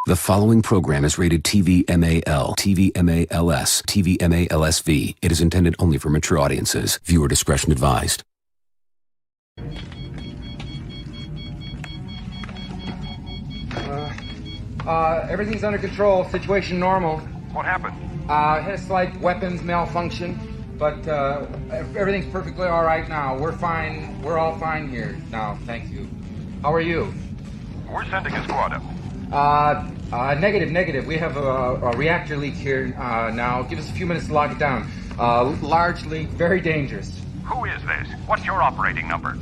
The following program is rated TV MAL, TV MALS, TV MALSV. It is intended only for mature audiences. Viewer discretion advised. Everything's under control. Situation normal. What happened? Had a slight weapons malfunction, but everything's perfectly all right now. We're fine. We're all fine here now. Thank you. How are you? We're sending a squad up. Negative. We have a reactor leak here now. Give us a few minutes to lock it down. Large leak, very dangerous. Who is this? What's your operating number?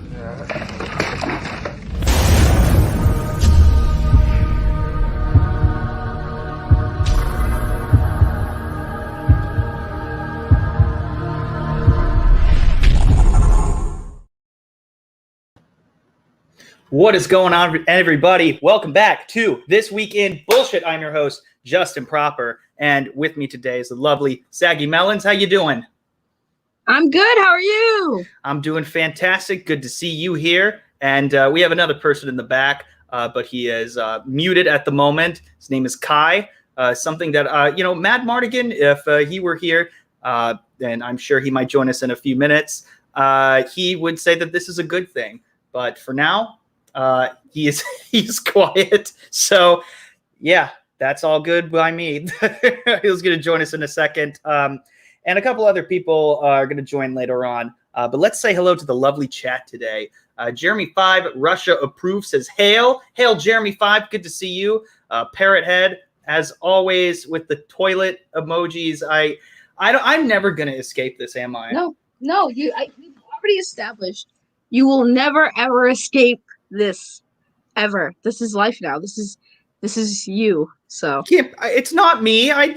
What is going on, everybody? Welcome back to This Week in Bullshit. I'm your host, Justin Proper, and with me today is the lovely Saggy Melonz. How you doing? I'm good. How are you? I'm doing fantastic. Good to see you here. And we have another person in the back, but he is muted at the moment. His name is Kai. Something that, Madmartigan, if he were here, then I'm sure he might join us in a few minutes. He would say that this is a good thing. But for now, he's quiet. So, yeah, that's all good by me. He's going to join us in a second. And a couple other people are going to join later on. But let's say hello to the lovely chat today. Jeremy 5, Russia approves, says, Hail, Jeremy 5, good to see you. Parrot Head, as always, with the toilet emojis. I'm never going to escape this, am I? No, we've already established. You will never, ever escape this, ever. This is life now. This is you. So it's not me. I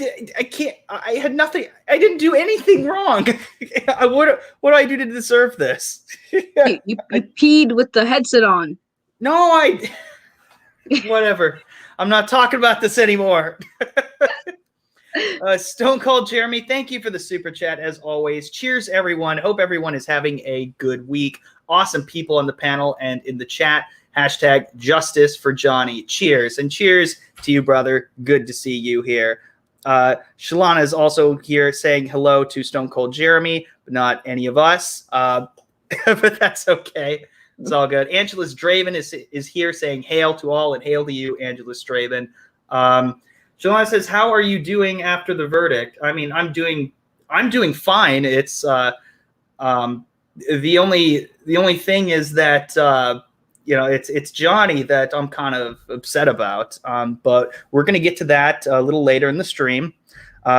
can't. I had nothing. I didn't do anything wrong. What do I do to deserve this? you peed with the headset on. No, whatever. I'm not talking about this anymore. Stone Cold Jeremy, thank you for the super chat as always. Cheers, everyone. Hope everyone is having a good week. Awesome people on the panel and in the chat. Hashtag justice for Johnny. Cheers. And cheers to you, brother. Good to see you here. Shalana is also here saying hello to Stone Cold Jeremy, but not any of us. But that's okay. It's all good. Angelus Draven is here saying hail to all and hail to you, Angelus Draven. Shalana says, how are you doing after the verdict? I mean, I'm doing fine. It's the only thing is that it's Johnny that I'm kind of upset about. But we're going to get to that a little later in the stream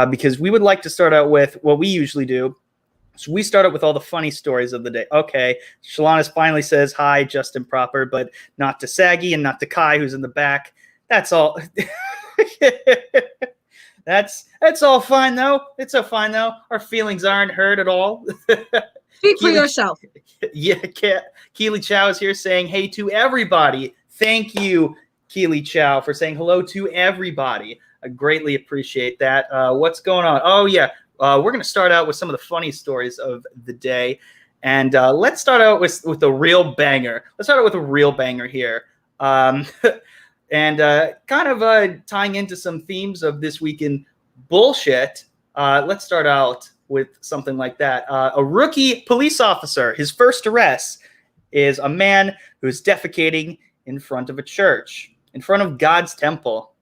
because we would like to start out with what we usually do. So we start out with all the funny stories of the day. Okay, Shalana finally says hi, Justin Proper, but not to Saggy and not to Kai, who's in the back. That's all. That's all fine though. It's all fine though. Our feelings aren't hurt at all. Speak for yourself. Yeah, Keely Chow is here saying hey to everybody. Thank you, Keely Chow, for saying hello to everybody. I greatly appreciate that. What's going on? Oh yeah, we're gonna start out with some of the funny stories of the day, and let's start out with a real banger. Let's start out with a real banger here. And kind of tying into some themes of This Week in Bullshit, let's start out with something like that. A rookie police officer, his first arrest is a man who is defecating in front of a church, in front of God's temple.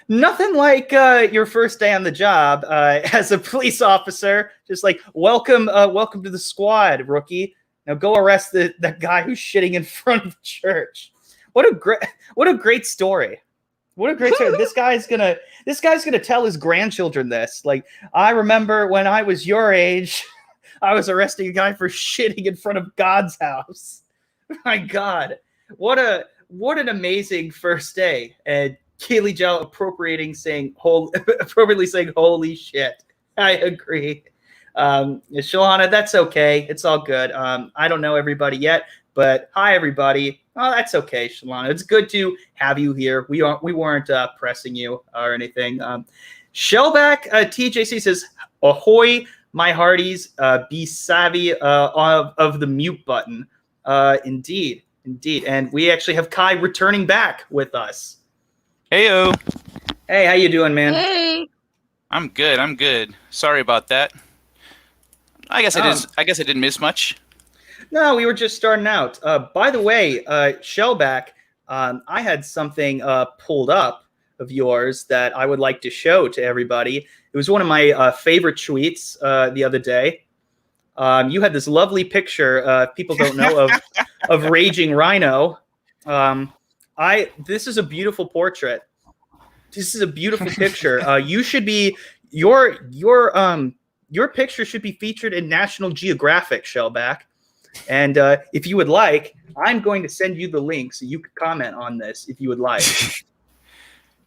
Nothing like your first day on the job as a police officer, just like, welcome to the squad, rookie. Now go arrest that guy who's shitting in front of the church. What a great story. What a great story. This guy's gonna tell his grandchildren this. Like, I remember when I was your age, I was arresting a guy for shitting in front of God's house. My God. What an amazing first day. And Kaylee Gel appropriately saying holy shit. I agree. Shalana, that's okay. It's all good. I don't know everybody yet, but hi everybody. Oh, that's okay, Shalana. It's good to have you here. We weren't pressing you or anything. Shellback TJC says, ahoy, my hearties. Be savvy of the mute button. Indeed. And we actually have Kai returning back with us. Heyo. Hey, how you doing, man? Hey. I'm good. I'm good. Sorry about that. I guess Oh. I didn't miss much. No, we were just starting out. By the way, Shellback, I had something pulled up of yours that I would like to show to everybody. It was one of my favorite tweets the other day. You had this lovely picture. People don't know of Raging Rhino. This is a beautiful portrait. This is a beautiful picture. You should be your picture should be featured in National Geographic, Shellback. And if you would like, I'm going to send you the link so you could comment on this if you would like.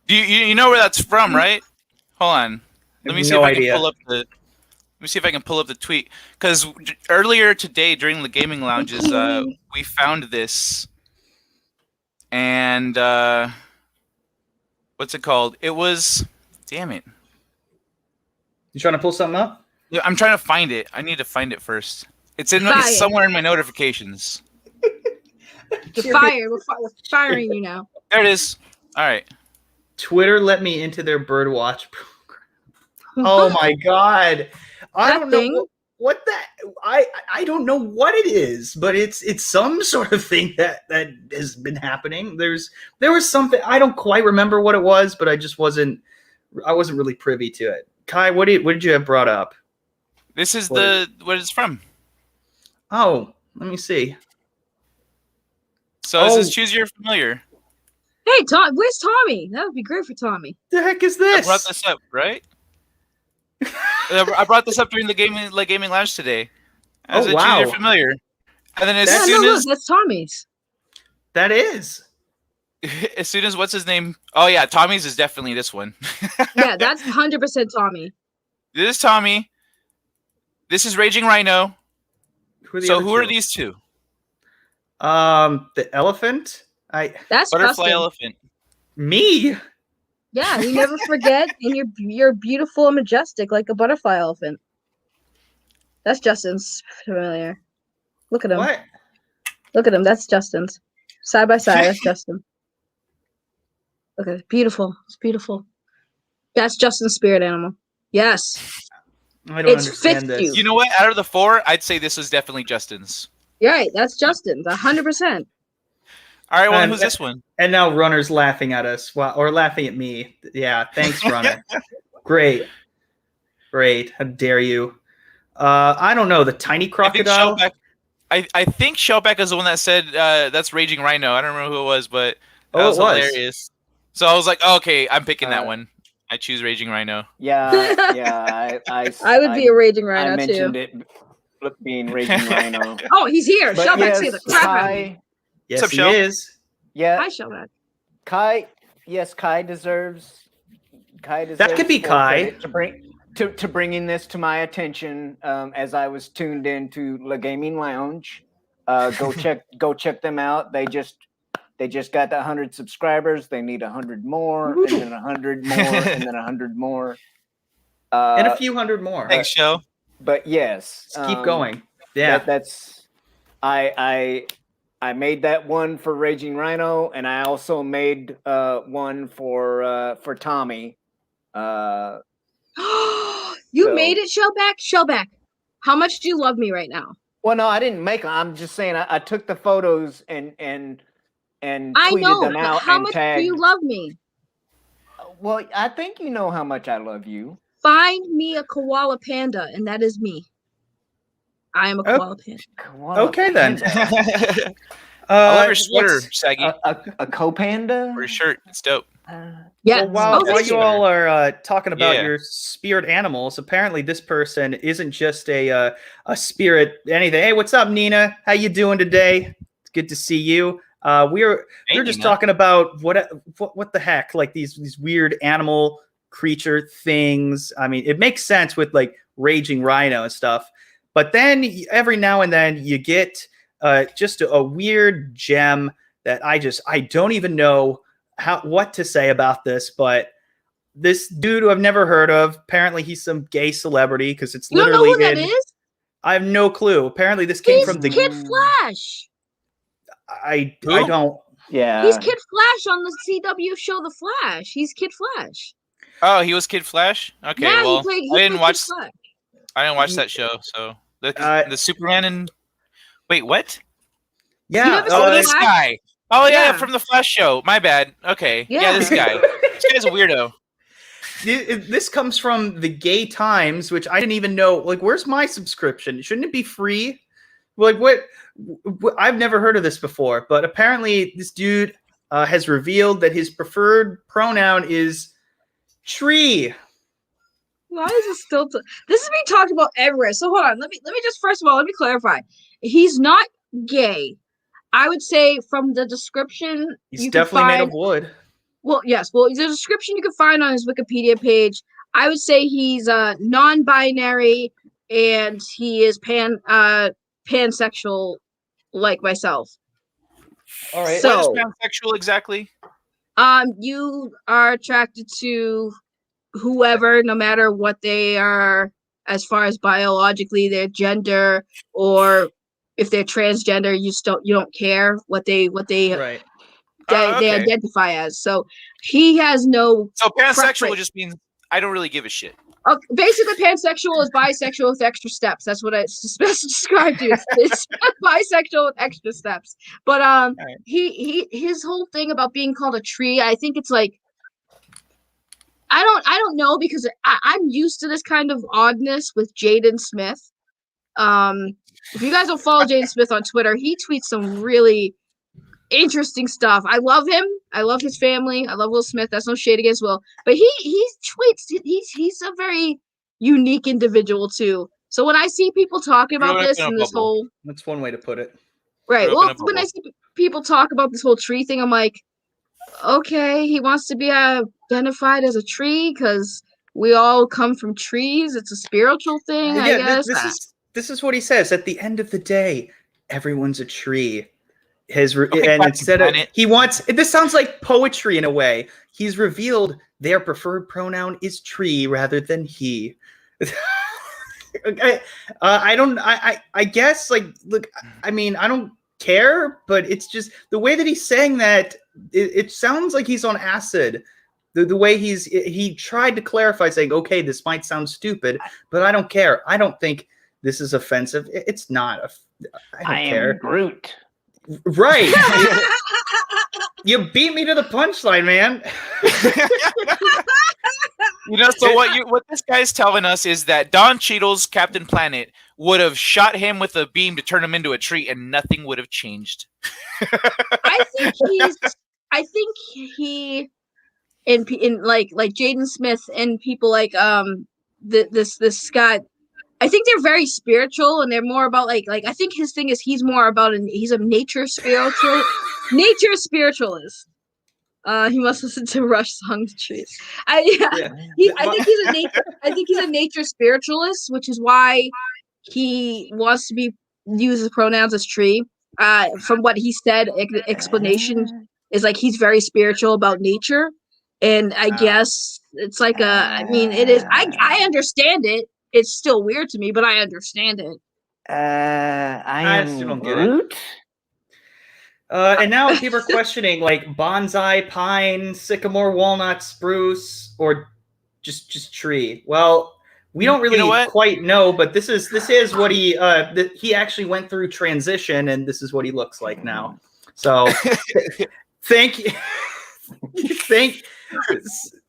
You know where that's from, right? Hold on. Let me see if I can pull up the. Let me see if I can pull up the tweet, because earlier today during the gaming lounges, we found this, and what's it called? It was, damn it. You trying to pull something up? Yeah, I'm trying to find it. I need to find it first. It's somewhere in my notifications. You're fired. We're firing you now. There it is. All right. Twitter let me into their birdwatch program. Oh my god! I don't know what that. I don't know what it is, but it's some sort of thing that has been happening. There was something I don't quite remember what it was, but I wasn't really privy to it. Kai, what did you have brought up? This is what it's from. Oh, let me see. So this is Choose Your Familiar. Hey, Tom, where's Tommy? That would be great for Tommy. The heck is this? I brought this up, right? I brought this up during the gaming lounge today. Choose Your Familiar. And then that's Tommy's. That is. As soon as what's his name? Oh yeah, Tommy's is definitely this one. Yeah, that's 100% Tommy. This is Tommy. This is Raging Rhino. Who are these two? The elephant. That's Butterfly Justin. Elephant. Me. Yeah, you never forget, and you're beautiful and majestic like a butterfly elephant. That's Justin's familiar. Look at him. What? Look at him. That's Justin's. Side by side, that's Justin. Look at it. Beautiful. It's beautiful. That's Justin's spirit animal. Yes. I don't understand this. You know what? Out of the four, I'd say this was definitely Justin's. You're right. That's Justin's. 100%. All right, well, who's this one? And now Runner's laughing at us, or laughing at me. Yeah, thanks, Runner. Great. How dare you? I don't know, the tiny crocodile? I think Shellback is the one that said that's Raging Rhino. I don't remember who it was, but that was hilarious. So I was like, okay, I'm picking that one. I choose Raging Rhino. Yeah. I would be a Raging Rhino, I mentioned it being Raging Rhino. Oh, he's here. Shellback, say the crap out of me. Yes, what's up, he Shell? is. Yeah. Hi, Shellback. Kai deserves. That could be Kai. To bringing this to my attention as I was tuned into the gaming lounge. Go check them out. They just got 100 subscribers. They need 100 more, and then 100 more, and then 100 more, and a few hundred more. Thanks, Shell. But yes, let's keep going. Yeah, that's I made that one for Raging Rhino, and I also made one for Tommy. You made it, Shellback? Shellback, how much do you love me right now? Well, no, I didn't make them. I'm just saying I took the photos and tweeted them out. How much do you love me? Well, I think you know how much I love you. Find me a koala panda, and that is me. I am a koala panda. Okay, then. I love your sweater, Saggy. A co-panda? Or your shirt. It's dope. Yeah. Well, while you all are talking about your spirit animals, apparently this person isn't just a spirit anything. Hey, what's up, Nina? How you doing today? It's good to see you. We're just talking about what the heck, like these weird animal creature things. I mean, it makes sense with like Raging Rhino and stuff, but then every now and then you get just a weird gem that I don't even know what to say about this, but this dude who I've never heard of, apparently he's some gay celebrity because it's literally. You don't know who that is? I have no clue. Apparently this came from the Kid Flash. I don't. Yeah. He's Kid Flash on the CW show The Flash. He's Kid Flash. Oh, he was Kid Flash. Okay, Yeah, well, he I didn't watch. Kid Flash. I didn't watch that show. So the Superman and wait, what? You Yeah. never Oh, seen this Flash? guy. Oh yeah, Yeah. from the Flash show. My bad. Okay. Yeah, Yeah. this guy. This guy's a weirdo. This comes from the Gay Times, which I didn't even know. Like, where's my subscription? Shouldn't it be free? Like, what? I've never heard of this before, but apparently this dude has revealed that his preferred pronoun is tree. Why is it still? This is being talked about everywhere. So hold on. Let me just first of all let me clarify. He's not gay. I would say from the description, He's definitely made of wood. Well, yes. Well, the description you can find on his Wikipedia page. I would say he's non-binary and he is pansexual, like myself. All right. So, What is pansexual exactly? you are attracted to whoever, no matter what they are, as far as biologically their gender, or if they're transgender, you don't care what they Right. they identify as. So he has no. So pansexual preference. just means I don't really give a shit. Basically, pansexual is bisexual with extra steps. That's what it's best described to. It's bisexual with extra steps. But right. his whole thing about being called a tree, I think it's like, I don't know, because I'm used to this kind of oddness with Jaden Smith. If you guys don't follow Jaden Smith on Twitter, he tweets some really interesting stuff. I love him. I love his family. I love Will Smith. That's no shade against Will, but he tweets. He's a very unique individual too. So when I see people talking about this and this whole, that's one way to put it. Right. Well, when I see people talk about this whole tree thing, I'm like, okay, he wants to be identified as a tree because we all come from trees. It's a spiritual thing, I guess. This is what he says. At the end of the day, everyone's a tree. And instead of he wants, this sounds like poetry in a way. He's revealed their preferred pronoun is tree rather than he. I guess, like, look, I mean, I don't care, but it's just the way that he's saying that. It sounds like he's on acid. The way he tried to clarify, saying, okay, this might sound stupid, but I don't care. I don't think this is offensive. It's not. I don't care. Am Groot. Right. You beat me to the punchline, man. So what this guy's telling us is that Don Cheadle's Captain Planet would have shot him with a beam to turn him into a tree, and nothing would have changed. I think he in like Jaden Smith and people like this guy. I think they're very spiritual, and they're more about like I think his thing is he's more about he's a nature spiritualist. He must listen to Rush songs, trees. I think he's a nature spiritualist, which is why he wants to be uses pronouns as tree. From what he said, explanation is like he's very spiritual about nature, and I guess it's like I mean, it is. I understand it. It's still weird to me, but I understand it. I still don't get Groot. And now people are questioning like bonsai, pine, sycamore, walnut, spruce, or just tree. Well, we don't really quite know, but this is what he actually went through transition, and this is what he looks like now. So thank you.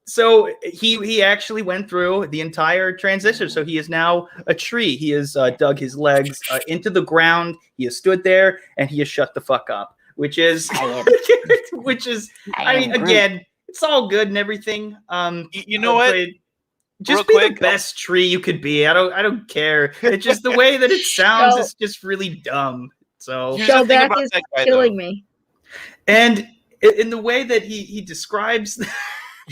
So he actually went through the entire transition. So he is now a tree. He has dug his legs into the ground. He has stood there and he has shut the fuck up, which is, I mean, again, it's all good and everything. You know what? Just be the best tree you could be. I don't care. It's just the way that it sounds. It's just really dumb. So Shellback is killing me. And in the way that he describes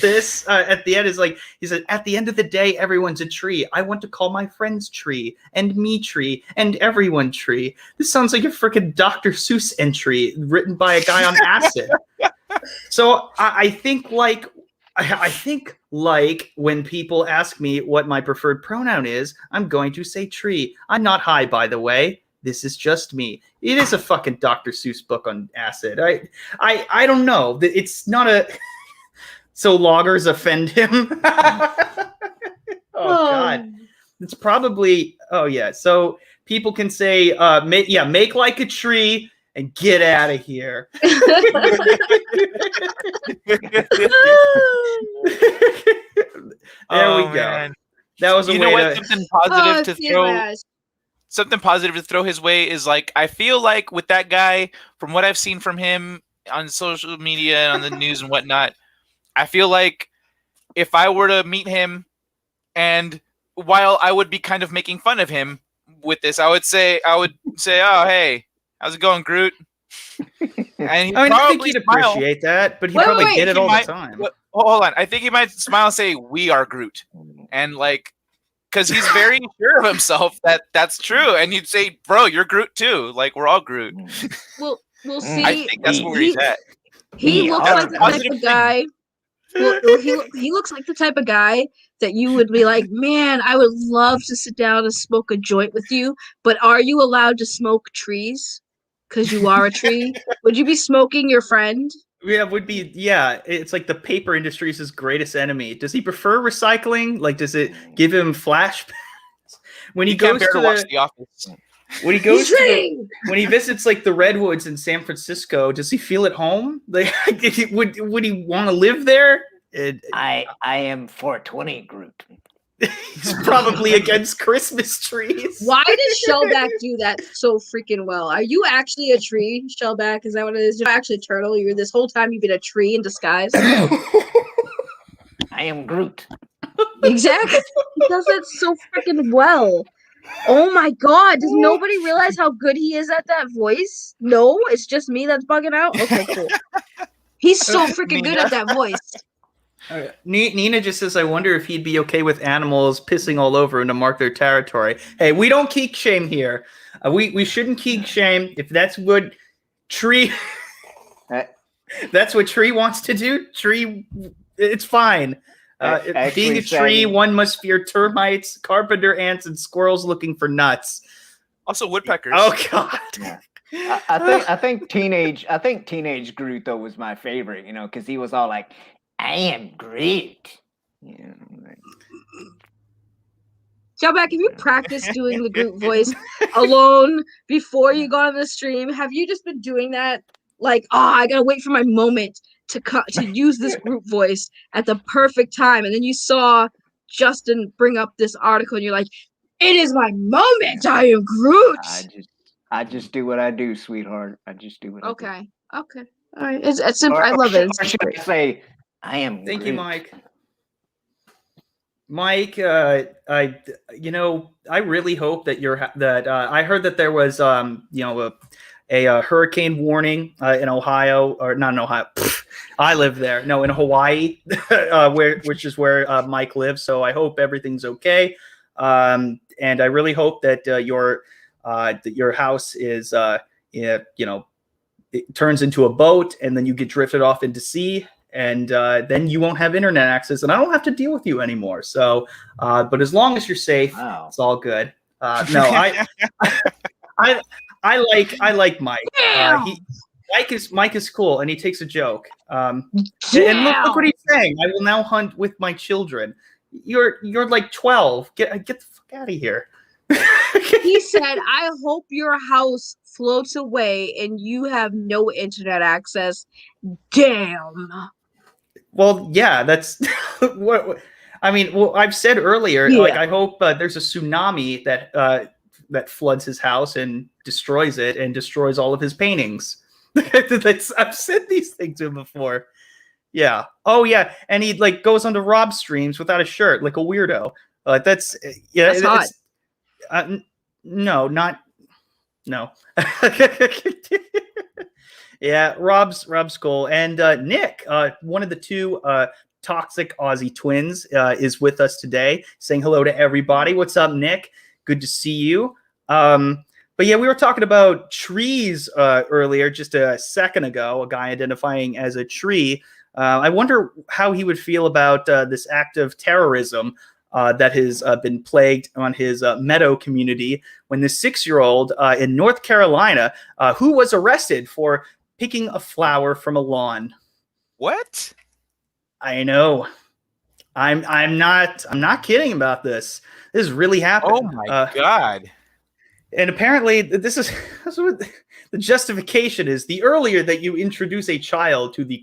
this at the end is like, he said, at the end of the day, everyone's a tree. I want to call my friends tree and me tree and everyone tree. This sounds like a freaking Dr. Seuss entry written by a guy on acid. So I think like when people ask me what my preferred pronoun is, I'm going to say tree. I'm not high, by the way. This is just me. It is a fucking Dr. Seuss book on acid. I don't know. It's not a. So loggers offend him. Oh God. It's probably. Oh yeah. So people can say, make like a tree and get out of here. There we go. Man. That was a way what? Something positive to throw. Something positive to throw his way is like, I feel like with that guy, from what I've seen from him on social media and on the news and whatnot, I feel like if I were to meet him, and while I would be kind of making fun of him with this, I would say, oh, hey, how's it going, Groot? And he'd I think he'd appreciate that, but he probably did it all the time. Hold on. I think he might smile and say, we are Groot. And like, because he's very sure of himself that that's true. And you'd say, bro, you're Groot too. Like, we're all Groot. We'll see. I think that's where he's at. He looks like the type of guy. Well, he looks like the type of guy that you would be like, man, I would love to sit down and smoke a joint with you, but are you allowed to smoke trees? Because you are a tree. Would you be smoking your friend? Yeah, would be. Yeah, it's like the paper industry is his greatest enemy. Does he prefer recycling? Like, does it give him flashbacks when he goes to watch The Office? When he goes when he visits like the redwoods in San Francisco, does he feel at home? Like, would he want to live there? I am 420 Groot. He's probably against Christmas trees. Why does Shellback do that so freaking well? Are you actually a tree, Shellback? Is that what it is? You're actually a turtle. You're this whole time you've been a tree in disguise. I am Groot. Exactly. He does that so freaking well. Oh my God. Does nobody realize how good he is at that voice? No, it's just me that's bugging out? Okay, cool. He's so freaking good at that voice. Nina just says, I wonder if he'd be okay with animals pissing all over him to mark their territory. Hey, we don't kink shame here. We shouldn't kink shame. If that's what Tree that's what Tree wants to do, Tree, it's fine. Being a tree, one must fear termites, carpenter ants, and squirrels looking for nuts. Also woodpeckers. Oh God. Yeah. I think teenage Groot though was my favorite, because he was all like, I am Groot. Shellback, have you practiced doing the Groot voice alone before you got on the stream? Have you just been doing that? Like, I gotta wait for my moment to use this Groot voice at the perfect time, and then you saw Justin bring up this article, and you're like, "It is my moment. I am Groot." I just do what I do, sweetheart. I just do what I do. Okay. All right. It's simple. I love it. Or should I say, I am. Thank Groot. you, Mike. Mike, I really hope that I heard that there was a hurricane warning in Ohio, or not in Ohio. I live there. No, in Hawaii, which is where Mike lives. So I hope everything's okay. And I really hope that your house is it turns into a boat, and then you get drifted off into sea. And then you won't have internet access, and I don't have to deal with you anymore. So, but as long as you're safe, It's all good. No, I like Mike. Mike is cool, and he takes a joke. And look what he's saying. I will now hunt with my children. You're like 12. Get the fuck out of here. He said, I hope your house floats away and you have no internet access. Damn. Well, yeah, that's what I mean. Well, I've said earlier, like, I hope there's a tsunami that floods his house and destroys it and destroys all of his paintings. I've said these things to him before. Yeah. Oh, yeah. And he like goes onto Rob's streams without a shirt, like a weirdo. That's hot. No. Yeah, Rob's cool. And Nick, one of the two toxic Aussie twins, is with us today, saying hello to everybody. What's up, Nick? Good to see you. But yeah, we were talking about trees earlier, just a second ago, a guy identifying as a tree. I wonder how he would feel about this act of terrorism that has been plagued on his meadow community when the 6-year-old in North Carolina, who was arrested for picking a flower from a lawn. What? I know. I'm not kidding about this. This really happened. Oh my God. And apparently this is what the justification is. The earlier that you introduce a child to the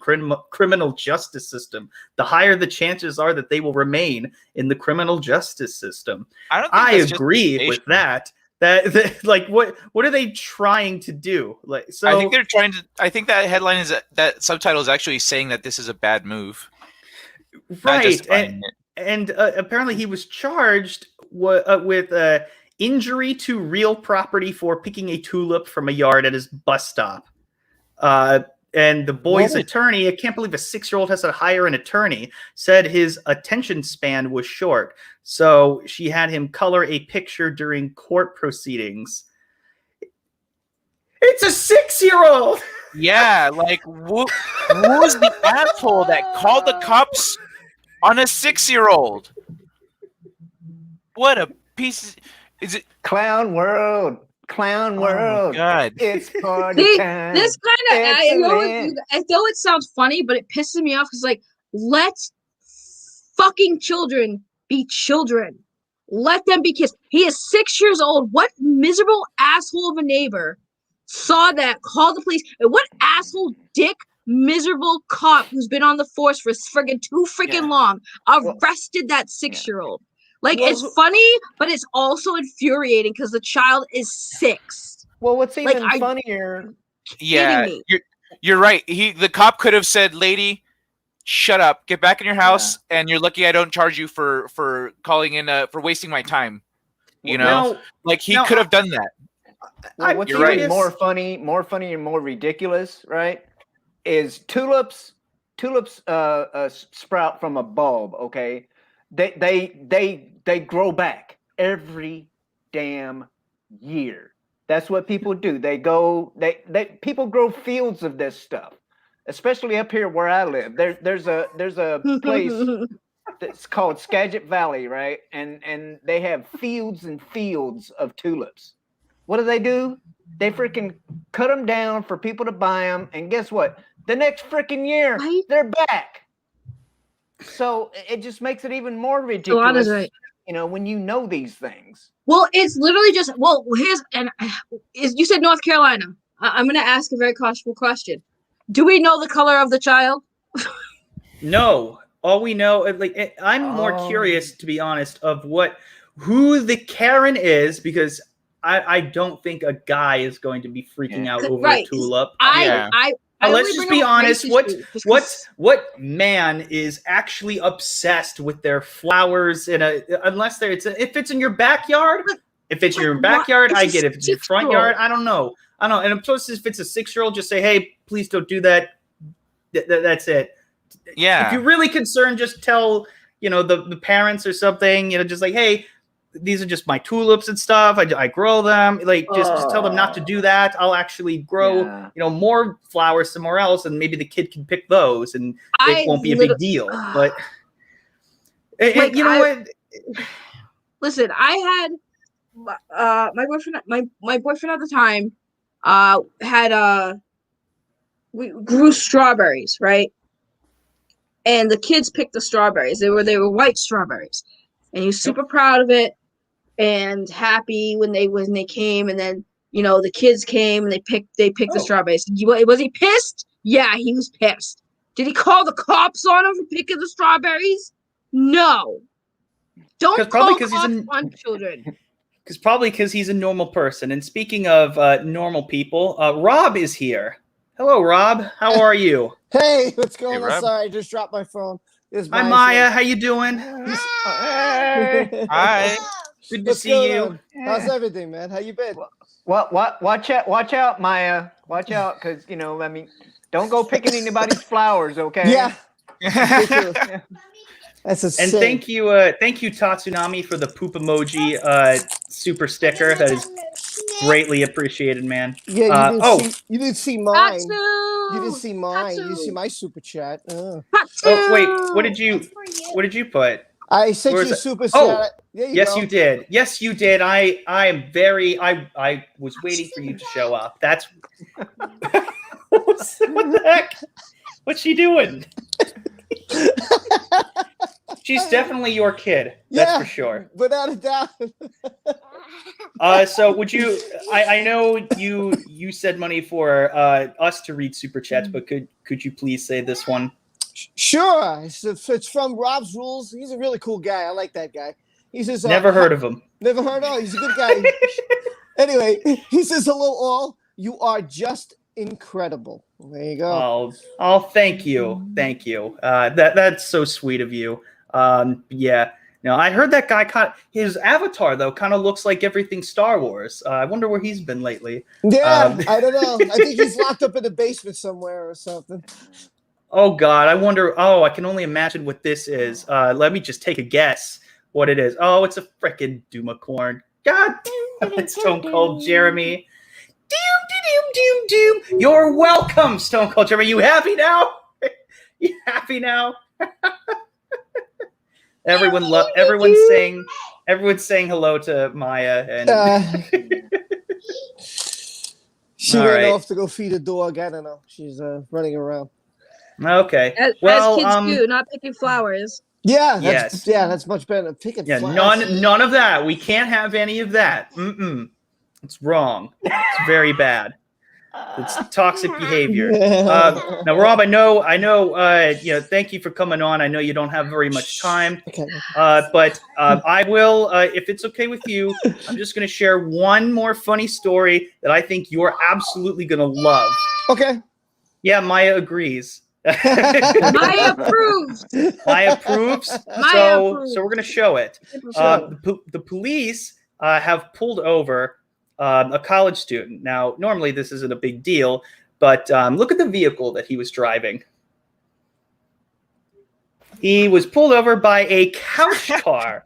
criminal justice system, the higher the chances are that they will remain in the criminal justice system. I agree with that. That like what are they trying to do? Like, so I think they're trying to. I think that headline is that subtitle is actually saying that this is a bad move. Right, and apparently he was charged with injury to real property for picking a tulip from a yard at his bus stop. And the boy's attorney, I can't believe a 6-year-old has to hire an attorney, said his attention span was short. So she had him color a picture during court proceedings. It's a 6-year-old! Yeah, like, who was the asshole that called the cops on a 6-year-old? What a piece. Is it Clown World? Clown World. Oh God. It's party time. This kind of, I know it sounds funny, but it pisses me off because, like, let fucking children be children. Let them be kids. He is 6 years old. What miserable asshole of a neighbor saw that, called the police, and what asshole dick miserable cop who's been on the force for friggin' too freaking long arrested that 6-year-old. Like, it's funny, but it's also infuriating because the child is 6. Well, what's even funnier? Yeah, you're right. The cop could have said, "Lady, shut up, get back in your house, and you're lucky I don't charge you for calling in for wasting my time." You know, like he could have done that. Well, what's even more funny and more ridiculous, right? Is tulips sprout from a bulb. Okay, they grow back every damn year. That's what people do. People grow fields of this stuff, especially up here where I live. There's a place that's called Skagit Valley, right? And they have fields and fields of tulips. What do? They freaking cut them down for people to buy them, and guess what? The next freaking year, they're back. So it just makes it even more ridiculous, you know, when you know these things. Well, it's literally just you said North Carolina. I'm going to ask a very questionable question. Do we know the color of the child? No. All we know, I'm more curious, to be honest, of who the Karen is, because I don't think a guy is going to be freaking out over a tulip. Let's just be honest. What man is actually obsessed with their flowers if it's in your backyard? If it's your backyard, I get it. If it's your front yard, I don't know. And plus, if it's a 6-year-old, just say, "Hey, please don't do that." That's it. Yeah. If you're really concerned, just tell the parents or something. Just like, "Hey, these are just my tulips and stuff. I grow them." Like, just tell them not to do that. I'll actually grow, more flowers somewhere else, and maybe the kid can pick those, and it won't be a big deal. But what? Listen, I had my boyfriend. My boyfriend at the time we grew strawberries, right? And the kids picked the strawberries. They were white strawberries, and he was super proud of it and happy when they came. And then the kids came and they picked the strawberries. Was he pissed? Yeah, he was pissed. Did he call the cops on him for picking the strawberries? No. Don't call cops on children. Because he's a normal person. And speaking of normal people, Rob is here. Hello, Rob. How are you? Hey, what's going on? Sorry, I just dropped my phone. Hi, Maya. How you doing? Hi. Hi. Good to see you. How's everything, man? How you been? Watch out, Maya. Watch out, because don't go picking anybody's flowers, okay? Yeah. That's a and thank you, Tatsunami, for the poop emoji super sticker. That is greatly appreciated, man. Yeah, you didn't see mine. Tatsu! You didn't see mine. You didn't see my super chat. Oh wait, what did you put? I sent you a super chat. Yes, you did. Yes, you did. I was waiting for you to show up. That's what the heck? What's she doing? She's definitely your kid. That's for sure. Without a doubt. So would you? I know you said money for us to read super chats, but could you please say this one? Sure. It's from Rob's Rules. He's a really cool guy. I like that guy. He says, never heard of him. Never heard of him. He's a good guy. Anyway, he says, hello all. You are just incredible. There you go. Oh, thank you. Thank you. That's so sweet of you. Yeah. No, I heard that guy his avatar though kind of looks like everything Star Wars. I wonder where he's been lately. Yeah, I don't know. I think he's locked up in the basement somewhere or something. Oh God, I wonder. Oh, I can only imagine what this is. Let me just take a guess what it is. Oh, it's a frickin' Doomacorn. God damn it, Stone Cold Jeremy. Doom. You're welcome, Stone Cold Jeremy. You happy now? You happy now? Everyone's saying hello to Maya and she ran off to go feed a dog. I don't know. She's running around. Okay. As kids do, not picking flowers. Yeah, that's much better than picking flowers. None of that. We can't have any of that. It's wrong. It's very bad. It's toxic behavior. Now, Rob, I know. Thank you for coming on. I know you don't have very much time, but I will, if it's okay with you, I'm just going to share one more funny story that I think you're absolutely going to love. Okay. Yeah, Maya agrees. Maya approves. Maya approves. So we're going to show it. The police have pulled over a college student. Now, normally this isn't a big deal, but look at the vehicle that he was driving. He was pulled over by a couch car.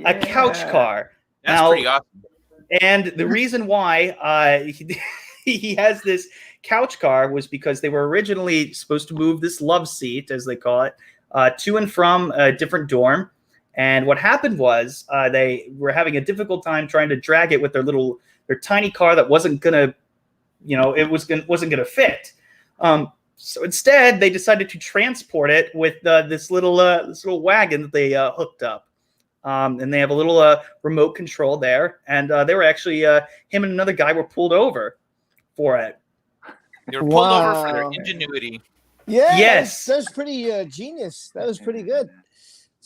A couch car. That's pretty awesome. And the reason why he has this couch car was because they were originally supposed to move this love seat, as they call it, to and from a different dorm. And what happened was they were having a difficult time trying to drag it with their tiny car that wasn't gonna, wasn't gonna fit. So instead, they decided to transport it with this little wagon that they hooked up. And they have a little remote control there. And they were actually him and another guy were pulled over for it. They were pulled over for their ingenuity. Yeah. Yes. That was pretty genius. That was pretty good.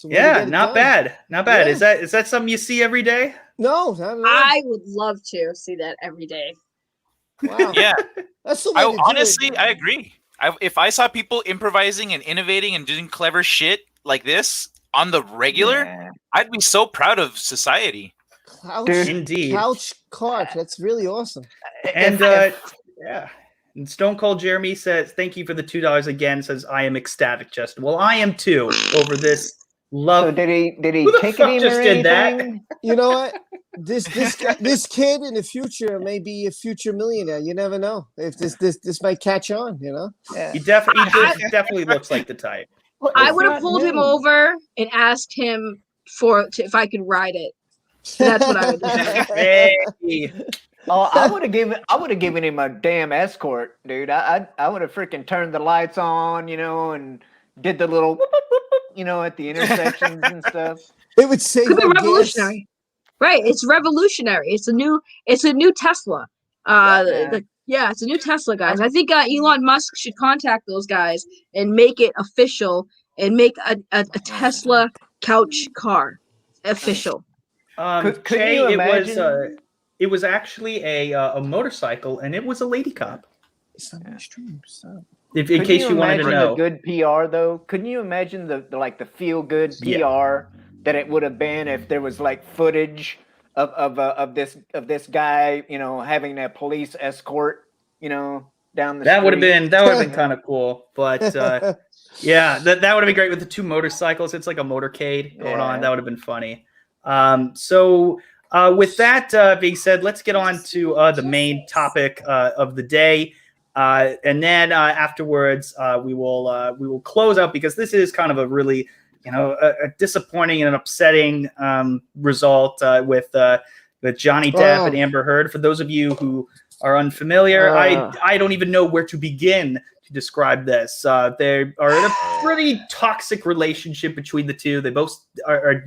Yeah, not bad. Not bad. Yeah. Is that something you see every day? No, not at all. I would love to see that every day. Wow. Yeah. That's the way to do honestly, it. I agree. If I saw people improvising and innovating and doing clever shit like this on the regular, I'd be so proud of society. Indeed. Couch cart. That's really awesome. And yeah. And Stone Cold Jeremy says, thank you for the $2 again. Says, I am ecstatic, Justin. Well, I am too over this love. So did he take fuck it in just or did anything? that? You know what? This kid in the future may be a future millionaire. You never know. If this might catch on, Yeah. He definitely looks like the type. I would have pulled him over and asked him if I could ride it. That's what I would do. Hey. Oh, I would have given him a damn escort, dude. I would have freaking turned the lights on, and did the little whoop, whoop, whoop, whoop, at the intersections and stuff. It would save Could be revolutionary. Right, it's revolutionary. It's a new Tesla. It's a new Tesla, guys. I think Elon Musk should contact those guys and make it official and make a Tesla couch car official. Could you imagine? It was actually a motorcycle, and it was a lady cop. It's not extreme. In case you wanted to know, the good PR though. Couldn't you imagine the feel good PR that it would have been if there was like footage of this guy, having a police escort, down the that street? would have been kind of cool. But yeah, that would have been great with the two motorcycles. It's like a motorcade going on. That would have been funny. So with that being said, let's get on to the main topic of the day. And then afterwards, we will close out because this is kind of a really a disappointing and upsetting result with Johnny Depp and Amber Heard. For those of you who are unfamiliar, I don't even know where to begin to describe this. They are in a pretty toxic relationship between the two. They both are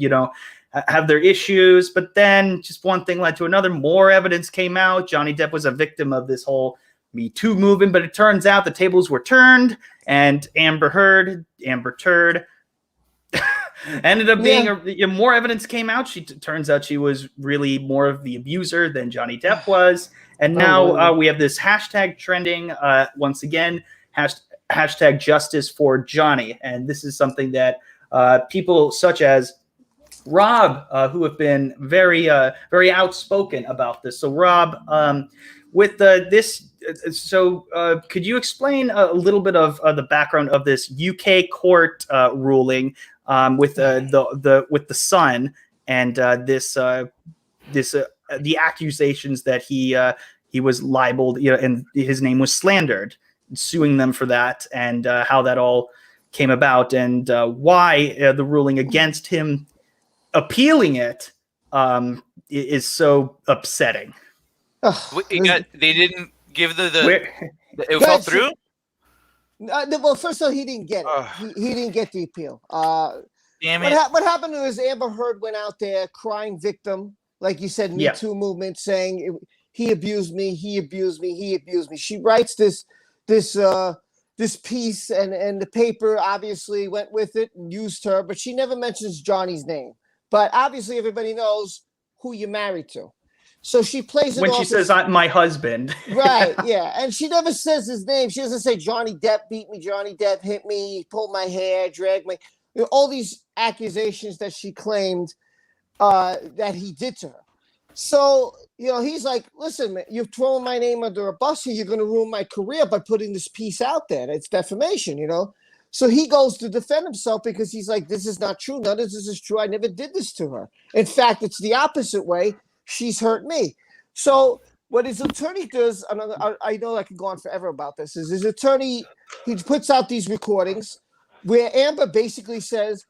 have their issues, but then just one thing led to another. More evidence came out. Johnny Depp was a victim of this whole Me Too movement, but it turns out the tables were turned, and Amber Turd, ended up being more evidence came out. Turns out she was really more of the abuser than Johnny Depp was, and now we have this hashtag trending once again. Hashtag justice for Johnny, and this is something that people such as Rob, who have been very outspoken about this. So Rob, with this, could you explain a little bit of the background of this UK court ruling with the Sun and the accusations that he was libeled, and his name was slandered, suing them for that, and how that all came about, and why the ruling against him appealing it is so upsetting. They didn't give it fell through. Well, first of all, he didn't get it. He didn't get the appeal. Damn it! What happened was Amber Heard went out there crying victim, like you said, Me Too movement, saying he abused me, he abused me, he abused me. She writes this piece, and the paper obviously went with it and used her, but she never mentions Johnny's name. But obviously, everybody knows who you're married to. So she plays it when off she says, "My husband." Right, yeah. And she never says his name. She doesn't say Johnny Depp beat me, Johnny Depp hit me, pulled my hair, dragged me. All these accusations that she claimed that he did to her. So, he's like, listen, man, you've thrown my name under a bus here. You're going to ruin my career by putting this piece out there. It's defamation, So he goes to defend himself because he's like, this is not true. None of this is true. I never did this to her. In fact, it's the opposite way. She's hurt me. So what his attorney does, I know I can go on forever about this, is his attorney, he puts out these recordings where Amber basically says,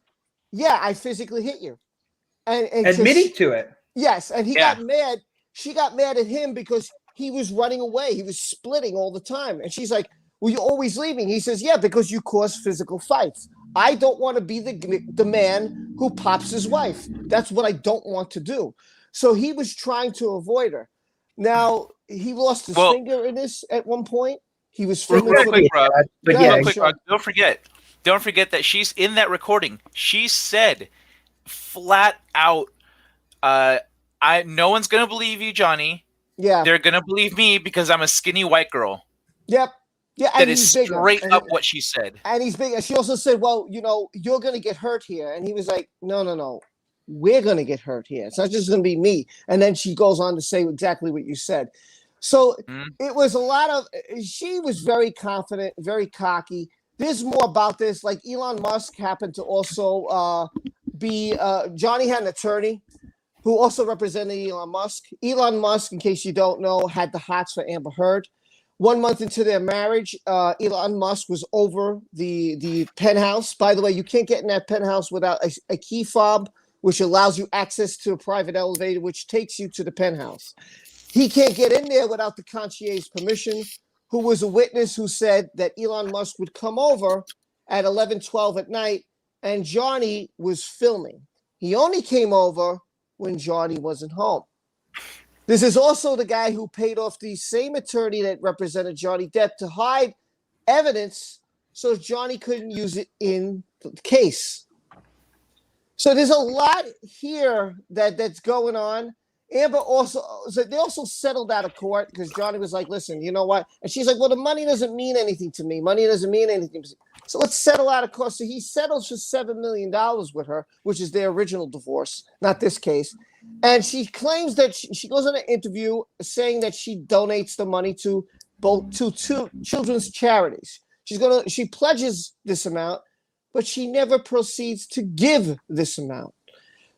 yeah, I physically hit you. And admitting to it. Yes, and he got mad. She got mad at him because he was running away. He was splitting all the time. And she's like, well, you're always leaving. He says, yeah, because you cause physical fights. I don't want to be the man who pops his wife. That's what I don't want to do. So he was trying to avoid her. Now, he lost his finger in this at one point. He was filming real quick, Rob. Don't forget that she's in that recording. She said flat out, no one's going to believe you, Johnny. Yeah. They're going to believe me because I'm a skinny white girl. Yep. Yeah, that is straight up what she said. And he's big. She also said, well, you're going to get hurt here. And he was like, no. We're going to get hurt here. It's not just going to be me. And then she goes on to say exactly what you said. So it was a lot of, she was very confident, very cocky. There's more about this. Like Elon Musk happened to also be, Johnny had an attorney who also represented Elon Musk. Elon Musk, in case you don't know, had the hots for Amber Heard. 1 month into their marriage, Elon Musk was over the penthouse. By the way, you can't get in that penthouse without a key fob, which allows you access to a private elevator, which takes you to the penthouse. He can't get in there without the concierge's permission, who was a witness who said that Elon Musk would come over at 11:12 at night, and Johnny was filming. He only came over when Johnny wasn't home. This is also the guy who paid off the same attorney that represented Johnny Depp to hide evidence so Johnny couldn't use it in the case. So there's a lot here that's going on. Amber they also settled out of court because Johnny was like, listen, you know what? And she's like, well, the money doesn't mean anything to me. Money doesn't mean anything to me. So let's settle out of court. So he settles for $7 million with her, which is their original divorce, not this case. And she claims that she goes on an interview saying that she donates the money to two children's charities. She pledges this amount, but she never proceeds to give this amount.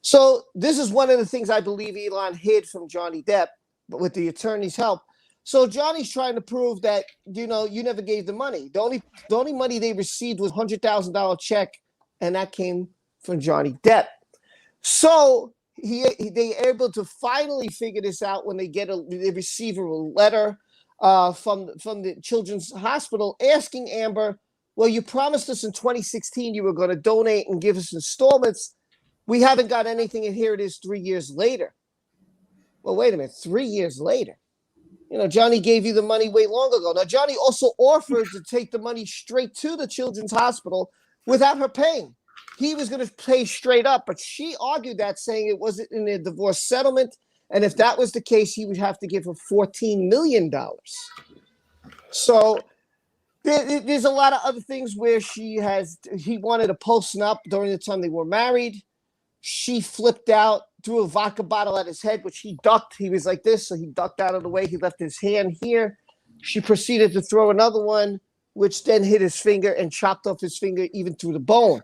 So this is one of the things I believe Elon hid from Johnny Depp, but with the attorney's help. So Johnny's trying to prove that, you never gave the money. The only money they received was $100,000 check, and that came from Johnny Depp. So they able to finally figure this out when they receive a letter from the Children's Hospital asking Amber, well, you promised us in 2016 you were going to donate and give us installments. We haven't got anything, and here it is 3 years later. Well, wait a minute, 3 years later. Johnny gave you the money way long ago. Now, Johnny also offered to take the money straight to the Children's Hospital without her paying. He was going to pay straight up, but she argued that, saying it wasn't in a divorce settlement. And if that was the case, he would have to give her $14 million. So there's a lot of other things where he wanted to post up during the time they were married. She flipped out, threw a vodka bottle at his head, which he ducked. He was like this, so he ducked out of the way. He left his hand here. She proceeded to throw another one, which then hit his finger and chopped off his finger even through the bone.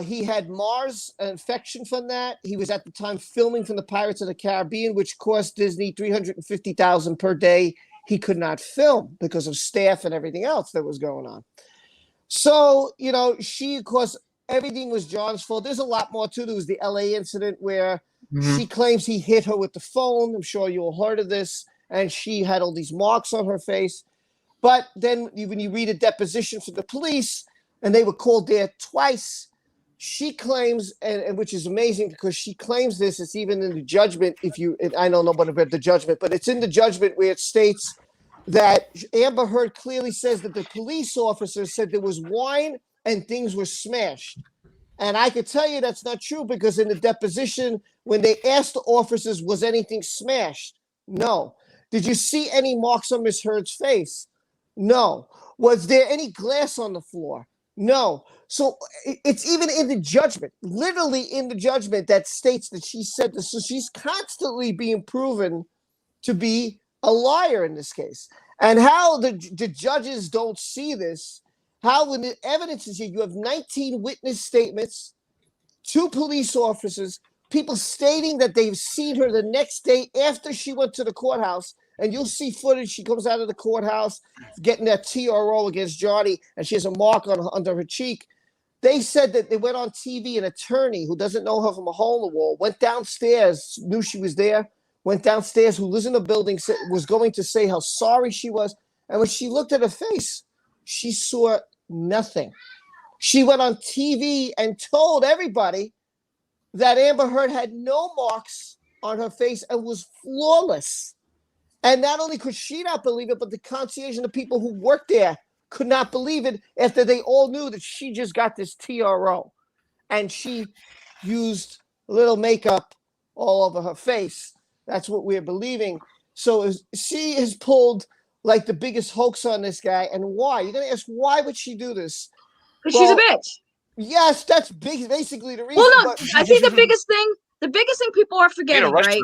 He had Mars infection from that. He was at the time filming from the Pirates of the Caribbean, which cost Disney $350,000 per day. He could not film because of staff and everything else that was going on. So, she, of course, everything was John's fault. There's a lot more too. There was the LA incident where she claims he hit her with the phone. I'm sure you all heard of this. And she had all these marks on her face. But then when you read a deposition from the police, and they were called there twice, she claims, and which is amazing because she claims this, it's even in the judgment. I know nobody read the judgment, but it's in the judgment where it states that Amber Heard clearly says that the police officer said there was wine and things were smashed. And I could tell you that's not true because in the deposition, when they asked the officers, was anything smashed? No. Did you see any marks on Miss Heard's face? No. Was there any glass on the floor? No. So it's even in the judgment, literally in the judgment, that states that she said this. So she's constantly being proven to be a liar in this case. And how the judges don't see this, how when the evidence is here, you have 19 witness statements, 2 police officers, people stating that they've seen her the next day after she went to the courthouse. And you'll see footage. She comes out of the courthouse getting that TRO against Johnny, and she has a mark under her cheek. They said that they went on TV, an attorney who doesn't know her from a hole in the wall, went downstairs, knew she was there, went downstairs, who lives in the building, was going to say how sorry she was. And when she looked at her face, she saw nothing. She went on TV and told everybody that Amber Heard had no marks on her face and was flawless. And not only could she not believe it, but the concierge and the people who worked there could not believe it after they all knew that she just got this TRO. And she used a little makeup all over her face. That's what we're believing. So she has pulled like the biggest hoax on this guy. And why? You're going to ask, why would she do this? Because she's a bitch. Yes, that's basically the reason. Well, no, I think the biggest thing people are forgetting, right?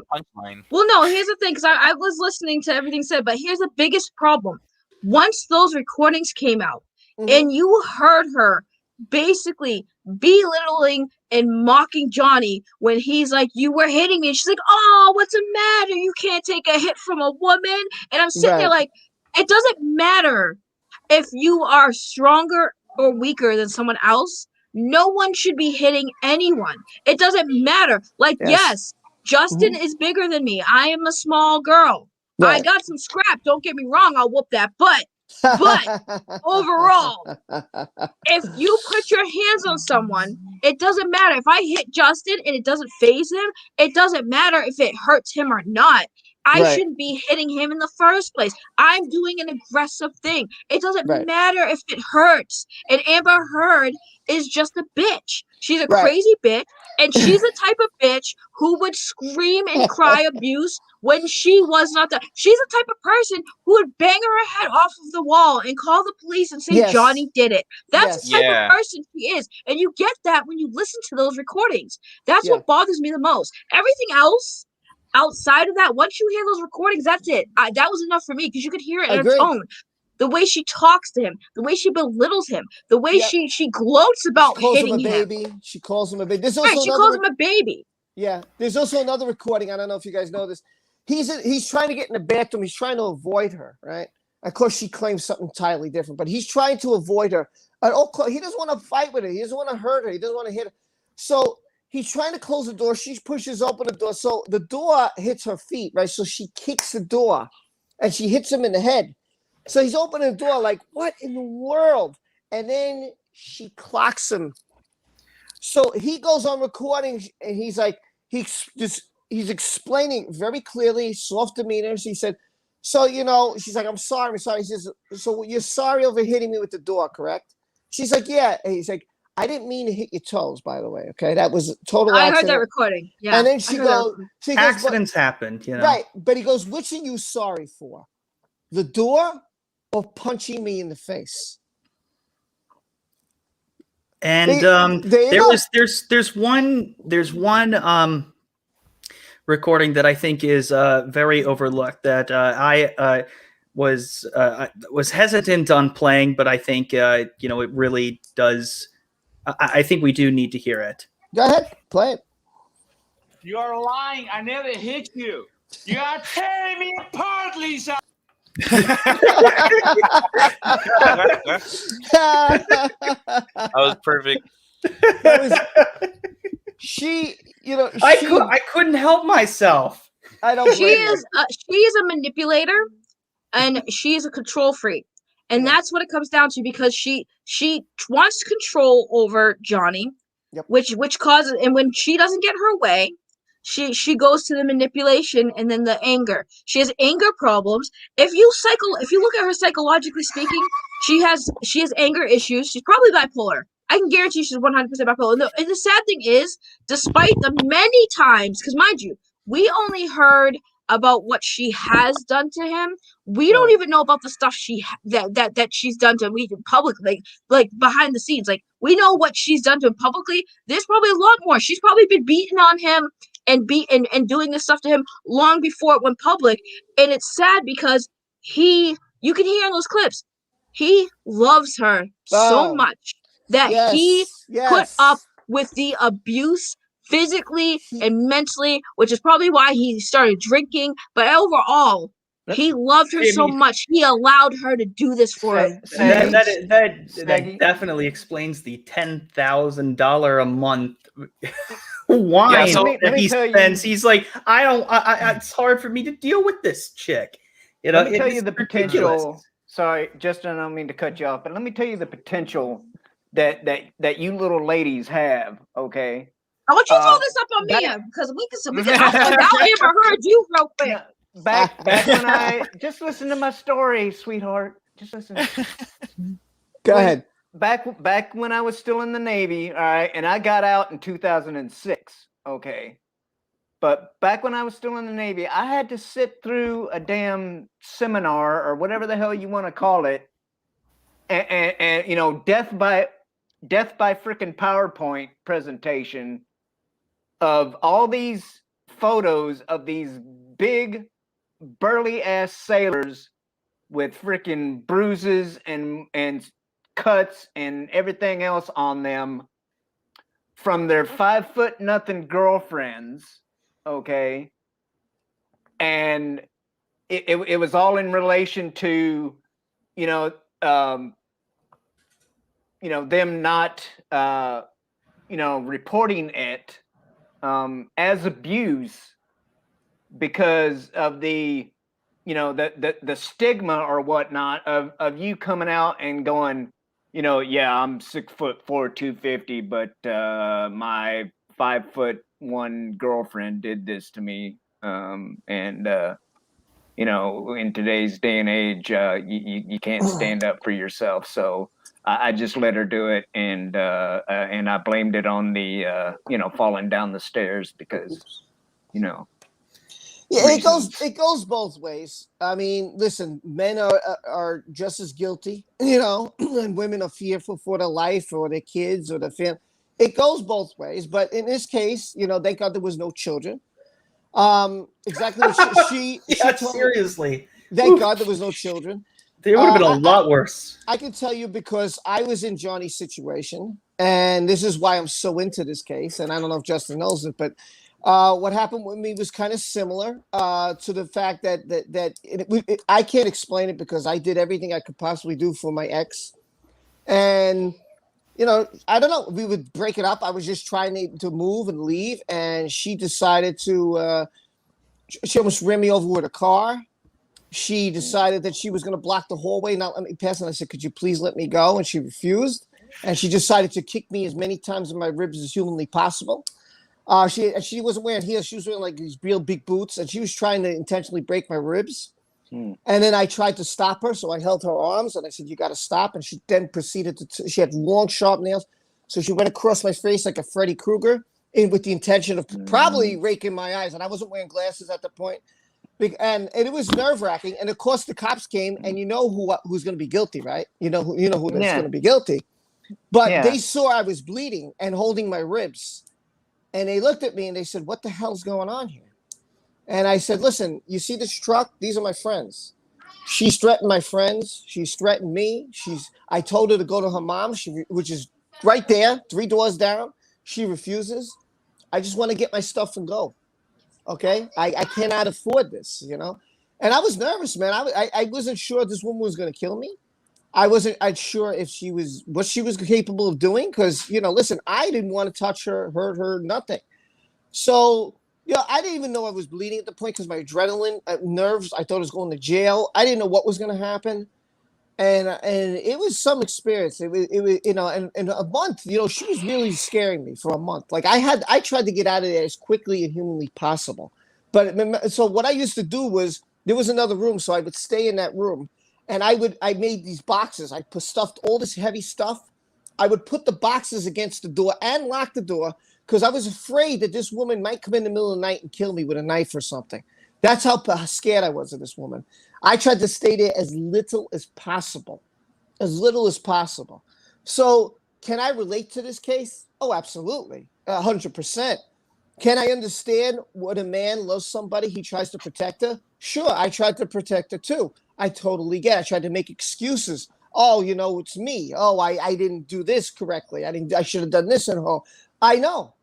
Well, no, here's the thing, because I was listening to everything said, but here's the biggest problem. Once those recordings came out, and you heard her basically belittling and mocking Johnny when he's like, you were hitting me, and she's like, oh, what's the matter? You can't take a hit from a woman. And I'm sitting there like, it doesn't matter if you are stronger or weaker than someone else. No one should be hitting anyone. It doesn't matter. Like, yes, Justin is bigger than me. I am a small girl. Right. I got some scrap. Don't get me wrong. I'll whoop that butt. But overall, if you put your hands on someone, it doesn't matter. If I hit Justin and it doesn't faze him, it doesn't matter if it hurts him or not. I shouldn't be hitting him in the first place. I'm doing an aggressive thing. It doesn't matter if it hurts. And Amber Heard is just a bitch. She's a crazy bitch, and she's the type of bitch who would scream and cry abuse when she was not the. She's the type of person who would bang her head off of the wall and call the police and say Johnny did it. That's the type of person she is, and you get that when you listen to those recordings. That's what bothers me the most. Everything else outside of that, once you hear those recordings, that's it. That was enough for me because you could hear it in her tone. The way she talks to him, the way she belittles him, the way she gloats about hitting him. She calls him a baby. She calls him a baby. Yeah. There's also another recording. I don't know if you guys know this. He's trying to get in the bathroom. He's trying to avoid her, right? Of course, she claims something entirely different, but he's trying to avoid her. He doesn't want to fight with her. He doesn't want to hurt her. He doesn't want to hit her. So he's trying to close the door. She pushes open the door. So the door hits her feet, right? So she kicks the door and she hits him in the head. So he's opening the door like, what in the world? And then she clocks him. So he goes on recording and he's like, he's explaining very clearly, soft demeanor. She said, so, she's like, I'm sorry. He says, so you're sorry over hitting me with the door, correct? She's like, yeah. And he's like, I didn't mean to hit your toes, by the way. Okay. That was a total accident. I heard that recording. Yeah. And then she goes, accidents happened, Right. But he goes, which are you sorry for? The door or punching me in the face? And there's one recording that I think is very overlooked that I was hesitant on playing, but I think it really does. I think we do need to hear it. Go ahead, play it. You are lying. I never hit you. You are tearing me apart, Lisa. That was perfect. I couldn't help myself. I don't. She is a manipulator, and she is a control freak, and that's what it comes down to because she wants control over Johnny, which causes, and when she doesn't get her way, she goes to the manipulation and then the anger. She has anger problems. If you look at her psychologically speaking, she has anger issues. She's probably bipolar. I can guarantee she's 100% bipolar. And the sad thing is, despite the many times, because mind you, we only heard about what she has done to him. We don't even know about the stuff that she's done to him publicly, like behind the scenes. Like we know what she's done to him publicly. There's probably a lot more. She's probably been beating on him and doing this stuff to him long before it went public. And it's sad because you can hear in those clips, he loves her so much that he put up with the abuse physically and mentally, which is probably why he started drinking. But overall, he loved her so much, he allowed her to do this for him. That definitely explains the $10,000 a month wine that he spends. He's like, it's hard for me to deal with this chick. Let me tell you the potential. Sorry, Justin, I don't mean to cut you off, but let me tell you the potential that you little ladies have. Okay. I want you to throw this up on me because we can I'll ever heard you real quick. Back when I just listen to my story, sweetheart. Just listen. Go ahead. Back when I was still in the Navy, all right, and I got out in 2006. Okay. But back when I was still in the Navy, I had to sit through a damn seminar or whatever the hell you want to call it, and death by freaking PowerPoint presentation of all these photos of these big burly ass sailors with freaking bruises and cuts and everything else on them from their 5'0" girlfriends. Okay. And it was all in relation to, them not, reporting it as abuse because of the stigma or whatnot of you coming out and going, I'm 6'4", 250, but my 5'1" girlfriend did this to me. In today's day and age, you can't stand up for yourself. So I just let her do it, and I blamed it on the falling down the stairs because Yeah, it goes both ways. I mean, listen, men are just as guilty, and women are fearful for their life or their kids or their family. It goes both ways, but in this case, thank God there was no children. Exactly what she told seriously. Thank God there was no children. It would have been a lot worse. I can tell you because I was in Johnny's situation, and this is why I'm so into this case. And I don't know if Justin knows it, but what happened with me was kind of similar to the fact that I can't explain it because I did everything I could possibly do for my ex. And you know, I don't know. We would break it up. I was just trying to move and leave, and she decided to. She almost ran me over with a car. She decided that she was going to block the hallway, not let me pass. And I said, "Could you please let me go?" And she refused. And she decided to kick me as many times in my ribs as humanly possible. She wasn't wearing heels. She was wearing like these real big boots, and she was trying to intentionally break my ribs. And then I tried to stop her, so I held her arms and I said, "You got to stop." And she then proceeded to. She had long, sharp nails, so she went across my face like a Freddy Krueger, with the intention of probably raking my eyes. And I wasn't wearing glasses at the point, and it was nerve wracking. And of course, the cops came, and you know who's going to be guilty, right? You know who that's going to be guilty. But they saw I was bleeding and holding my ribs, and they looked at me and they said, "What the hell's going on here?" And I said, "Listen, you see this truck? These are my friends. She's threatened my friends. She's threatened me. I told her to go to her mom, which is right there, 3 doors down. She refuses. I just want to get my stuff and go. Okay? I cannot afford this, you know?" And I was nervous, man. I wasn't sure this woman was going to kill me. I wasn't sure if what she was capable of doing. Because, you know, listen, I didn't want to touch her, hurt her, nothing. So, yeah, I didn't even know I was bleeding at the point because my adrenaline, nerves, I thought I was going to jail. I didn't know what was going to happen. And it was some experience. It was, you know, and a month, you know, she was really scaring me for a month. Like I tried to get out of there as quickly and humanly possible. But so what I used to do was, there was another room, so I would stay in that room, and I made these boxes. I stuffed all this heavy stuff. I would put the boxes against the door and lock the door, because I was afraid that this woman might come in the middle of the night and kill me with a knife or something. That's how scared I was of this woman. I tried to stay there as little as possible. As little as possible. So can I relate to this case? Oh, absolutely. 100%. Can I understand what a man loves somebody, he tries to protect her? Sure, I tried to protect her too. I totally get it. I tried to make excuses. Oh, you know, it's me. Oh, I didn't do this correctly. I should have done this at home. I know.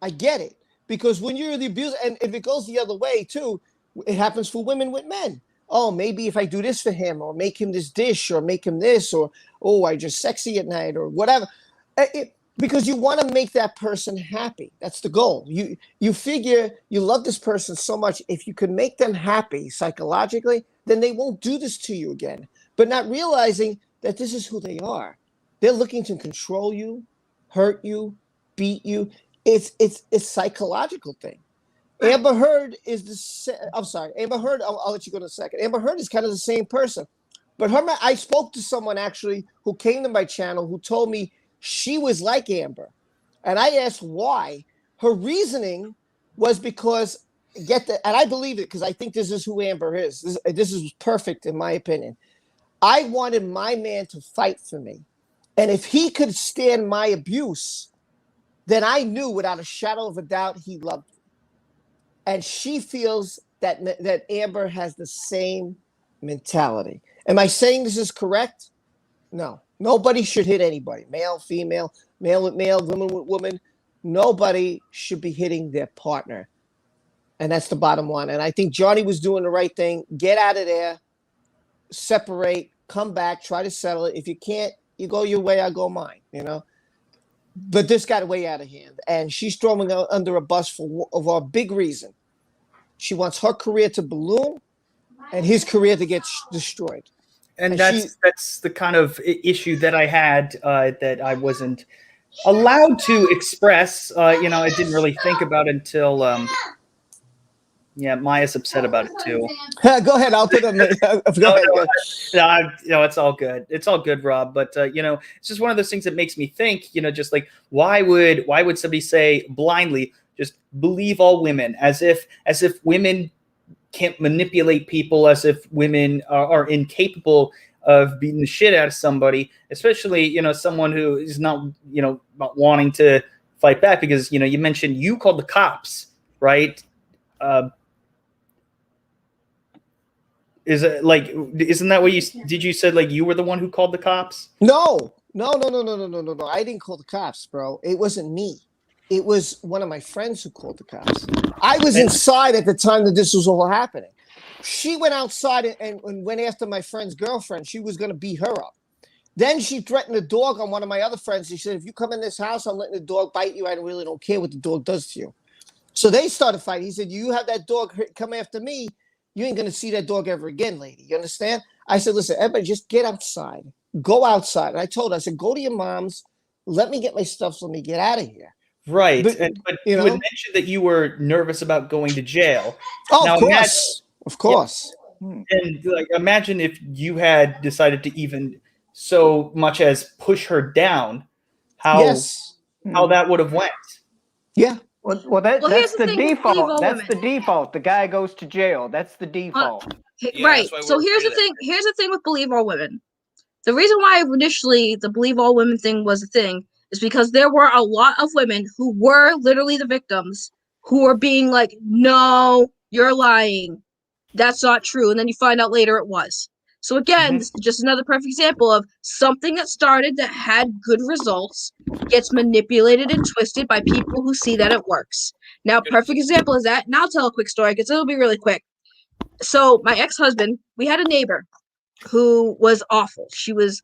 I get it. Because when you're the abuser, and if it goes the other way too, it happens for women with men. Oh, maybe if I do this for him, or make him this dish, or make him this, or, oh, I just sexy at night, or whatever. Because you want to make that person happy. That's the goal. You figure you love this person so much. If you can make them happy psychologically, then they won't do this to you again. But not realizing that this is who they are. They're looking to control you, hurt you, beat you. It's a psychological thing. Amber Heard is I'm sorry, Amber Heard. I'll let you go in a second. Amber Heard is kind of the same person, but I spoke to someone actually who came to my channel who told me she was like Amber, and I asked why. Her reasoning was because and I believe it because I think this is who Amber is. This is perfect in my opinion. I wanted my man to fight for me, and if he could stand my abuse, then I knew without a shadow of a doubt he loved me. And she feels that Amber has the same mentality. Am I saying this is correct? No. Nobody should hit anybody. Male, female, male with male, woman with woman. Nobody should be hitting their partner. And that's the bottom line. And I think Johnny was doing the right thing. Get out of there. Separate. Come back. Try to settle it. If you can't, you go your way, I go mine. You know? But this got way out of hand. And she's throwing her under a bus for a big reason. She wants her career to balloon and his career to get destroyed. And that's the kind of issue that I had that I wasn't allowed to express. You know, I didn't really think about it until, Maya's upset about it too. Go ahead. I'll put them. No, it's all good. It's all good, Rob. But you know, it's just one of those things that makes me think. You know, just like why would somebody say blindly just believe all women, as if women can't manipulate people, as if women are incapable of beating the shit out of somebody, especially, you know, someone who is not, you know, not wanting to fight back. Because, you know, you mentioned you called the cops, right? Isn't that what you said, like you were the one who called the cops? No. I didn't call the cops, bro. It wasn't me. It was one of my friends who called the cops. I was inside at the time that this was all happening. She went outside and went after my friend's girlfriend. She was going to beat her up. Then she threatened the dog on one of my other friends. She said, if you come in this house, I'm letting the dog bite you. I really don't care what the dog does to you. So they started fighting. He said, you have that dog come after me, you ain't going to see that dog ever again, lady. You understand? I said, listen, everybody just get outside. Go outside. And I told her, I said, go to your mom's. Let me get my stuff so let me get out of here. Right. But you had mentioned that you were nervous about going to jail. Oh, now, of course. Yeah, and like, imagine if you had decided to even so much as push her down, how that would have went. Yeah. Well, that's the default. That's the default. The guy goes to jail. That's the default. Right. So here's the thing. Here's the thing with Believe All Women. The reason why initially the Believe All Women thing was a thing is because there were a lot of women who were literally the victims who were being like, no, you're lying. That's not true. And then you find out later it was. So again, this is just another perfect example of something that started that had good results gets manipulated and twisted by people who see that it works. Now, perfect example is that. Now I'll tell a quick story because it'll be really quick. So my ex-husband, we had a neighbor who was awful. She was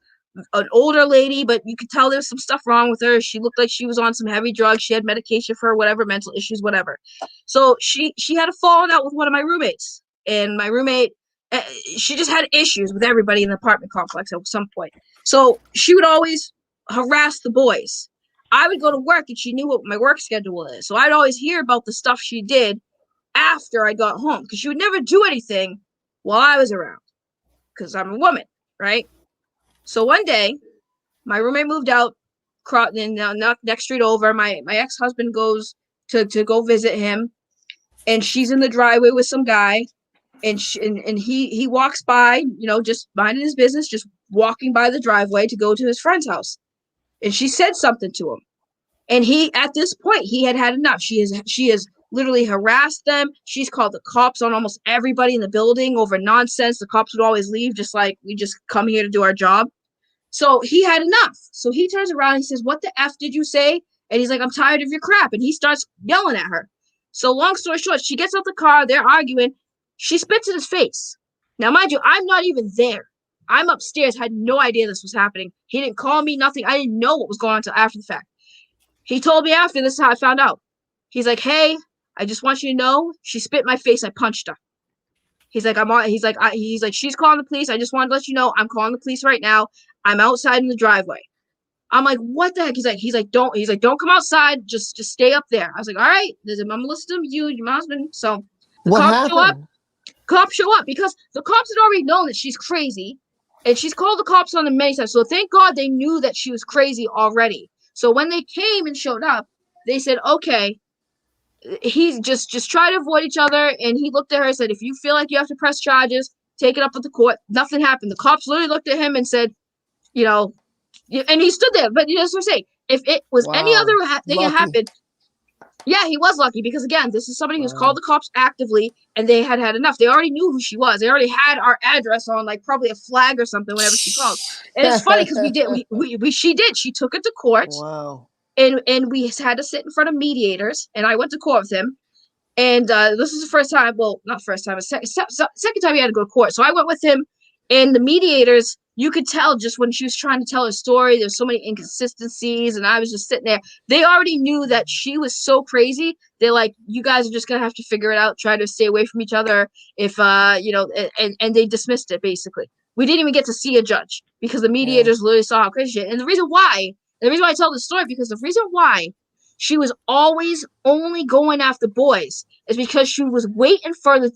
an older lady, but you could tell there was some stuff wrong with her. She looked like she was on some heavy drugs. She had medication for whatever, mental issues, whatever. So she had a falling out with one of my roommates. And my roommate, she just had issues with everybody in the apartment complex at some point. So she would always harass the boys. I would go to work and she knew what my work schedule is. So I'd always hear about the stuff she did after I got home because she would never do anything while I was around because I'm a woman, right? So one day, my roommate moved out, next street over. My ex-husband goes to go visit him, and she's in the driveway with some guy. And he walks by, just minding his business, just walking by the driveway to go to his friend's house. And she said something to him. And at this point, he had enough. She has literally harassed them. She's called the cops on almost everybody in the building over nonsense. The cops would always leave, just like, we just come here to do our job. So he had enough. So he turns around and he says, what the F did you say? And he's like, I'm tired of your crap. And he starts yelling at her. So long story short, she gets out the car. They're arguing. She spits in his face. Now, mind you, I'm not even there. I'm upstairs, had no idea this was happening. He didn't call me, nothing. I didn't know what was going on until after the fact. He told me after, this is how I found out. He's like, hey, I just want you to know, she spit in my face. I punched her. He's like, she's calling the police. I just wanted to let you know, I'm calling the police right now. I'm outside in the driveway. I'm like, what the heck? He's like, don't come outside. Just stay up there. I was like, all right, I'm gonna listen to you, your husband. So the cops show up because the cops had already known that she's crazy, and she's called the cops on them many times. So thank God they knew that she was crazy already. So when they came and showed up, they said, okay, he's just try to avoid each other. And he looked at her and said, if you feel like you have to press charges, take it up with the court. Nothing happened. The cops literally looked at him and said, and he stood there. But that's what I'm saying. If it was any other thing that happened, yeah, he was lucky because, again, this is somebody who's called the cops actively, and they had enough. They already knew who she was. They already had our address on, like, probably a flag or something whenever she called. And it's funny because she took it to court. Wow. And we had to sit in front of mediators, and I went to court with him. And this is the first time, well, not first time, second time he had to go to court. So I went with him, and the mediators, you could tell just when she was trying to tell her story, there's so many inconsistencies, and I was just sitting there. They already knew that she was so crazy. They're like, you guys are just going to have to figure it out, try to stay away from each other, if, and they dismissed it, basically. We didn't even get to see a judge because the mediators literally saw how crazy she is. And the reason why I tell this story, because the reason why she was always only going after boys is because she was waiting for the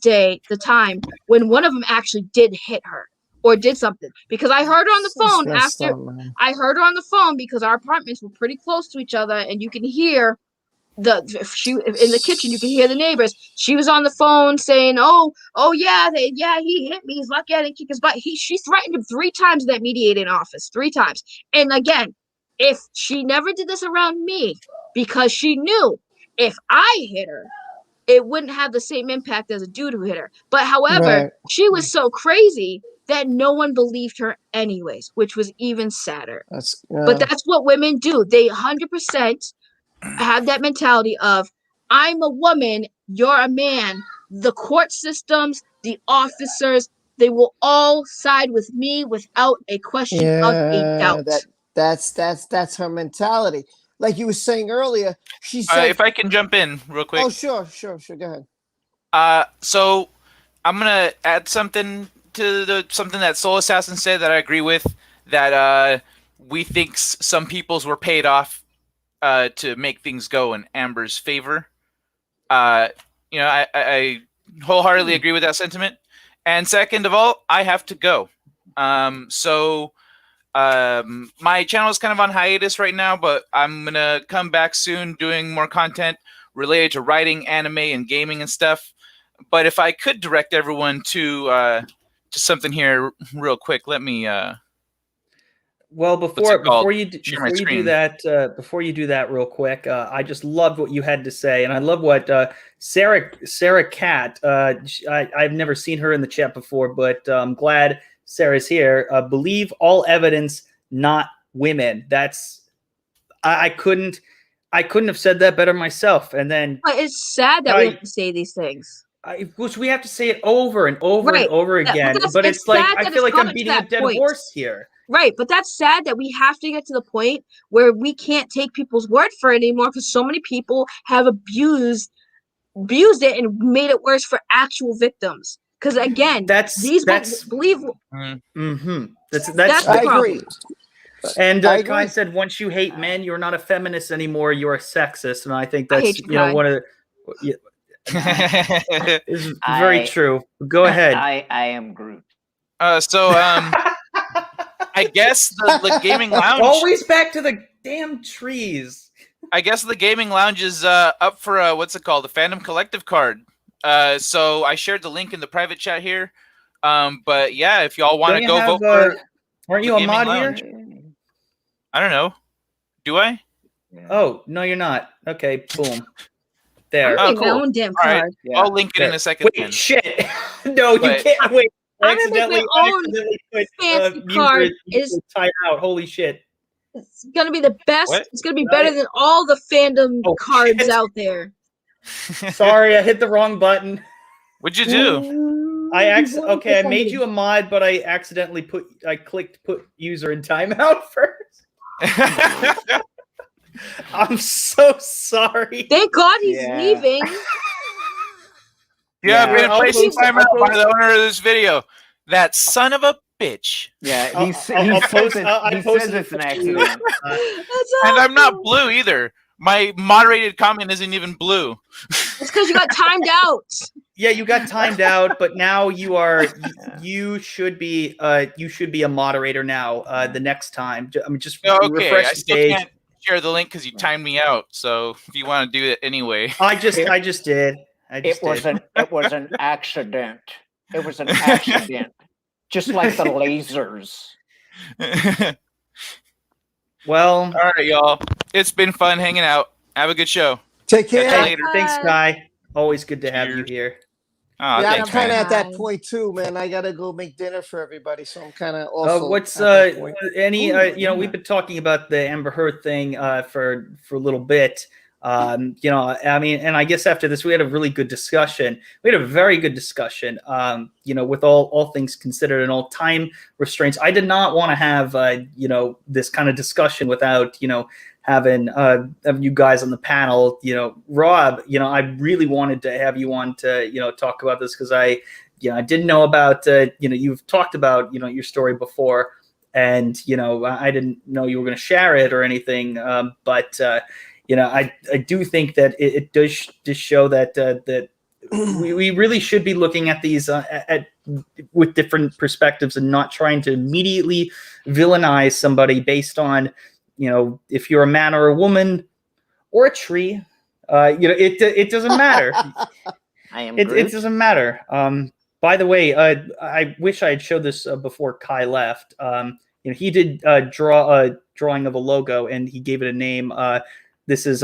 time when one of them actually did hit her or did something. Because I heard her on the phone I heard her on the phone because our apartments were pretty close to each other, and you can hear in the kitchen, you can hear the neighbors. She was on the phone saying, "Oh yeah, he hit me. He's lucky I didn't kick his butt." She threatened him 3 times in that mediating office, 3 times. And again, if she never did this around me, because she knew if I hit her, it wouldn't have the same impact as a dude who hit her. But however, she was so crazy that no one believed her anyways, which was even sadder. But that's what women do. They 100% have that mentality of, I'm a woman, you're a man. The court systems, the officers, they will all side with me without a question of a doubt. That's her mentality. Like you were saying earlier, she said. If I can jump in real quick. Oh, sure. Go ahead. So I'm gonna add something to something that Soul Assassin said that I agree with. That we think some peoples were paid off to make things go in Amber's favor. I wholeheartedly agree with that sentiment. And second of all, I have to go. So my channel is kind of on hiatus right now, but I'm gonna come back soon doing more content related to writing, anime, and gaming and stuff. But if I could direct everyone to something here real quick, let me. Well, before you do that real quick, I just loved what you had to say, and I love what Sarah Cat. I've never seen her in the chat before, but I'm glad Sarah's here. Believe all evidence, not women. I couldn't have said that better myself. And then, but it's sad that we have to say these things. Which we have to say it over and over and over again. But it's like I feel like I'm beating a dead horse here. Right, but that's sad that we have to get to the point where we can't take people's word for it anymore because so many people have abused it and made it worse for actual victims. Because again, believe. Mm-hmm. That's the problem. I agree. And Kai said, once you hate men, you're not a feminist anymore. You're a sexist, and I think that's one of the. It's very true. Go ahead. I am Groot. I guess the gaming lounge. Always back to the damn trees. I guess the gaming lounge is up for what's it called? The Fandom Collective card. So I shared the link in the private chat here. But yeah, if y'all want to go vote for. Aren't you a mod lounge here? I don't know. Do I? Oh no, you're not. Okay, boom. There. I'm my own damn card. Right. Yeah. I'll link it in a second. Wait, shit. No, you can't wait. I'm gonna make my own fancy card. Is time out. Holy shit! It's gonna be the best. What? It's gonna be better than all the fandom cards out there. Sorry, I hit the wrong button. What'd you do? I made you a mod, but I accidentally clicked put user in timeout first. I'm so sorry. Thank God he's leaving. Yeah, I've been placing timeout by the owner of this video. That son of a bitch. Yeah, he says it's an accident. And I'm not blue either. My moderated comment isn't even blue. It's because you got timed out. Yeah, you got timed out, but now you should be a moderator now. The next time, just refresh the stage. Can't share the link because you timed me out. So if you want to do it anyway, I just did. It was an accident. It was an accident. Just like the lasers. Well, all right, y'all. It's been fun hanging out. Have a good show. Take care. Catch you later. Thanks, Kai. Always good to have you here. Oh, yeah, I'm kind of at that point too, man. I gotta go make dinner for everybody, so I'm kind of also. What's we've been talking about the Amber Heard thing for a little bit. And I guess after this, we had a really good discussion. We had a very good discussion, with all things considered and all time restraints. I did not want to have, this kind of discussion without, having you guys on the panel. Rob, I really wanted to have you on to, talk about this because I didn't know about, you've talked about, your story before, and, I didn't know you were going to share it or anything. But I do think that it does just show that we really should be looking at these with different perspectives and not trying to immediately villainize somebody based on, if you're a man or a woman or a tree. It doesn't matter. It doesn't matter. By the way, I wish I had showed this before Kai left. He did draw a drawing of a logo and he gave it a name. This is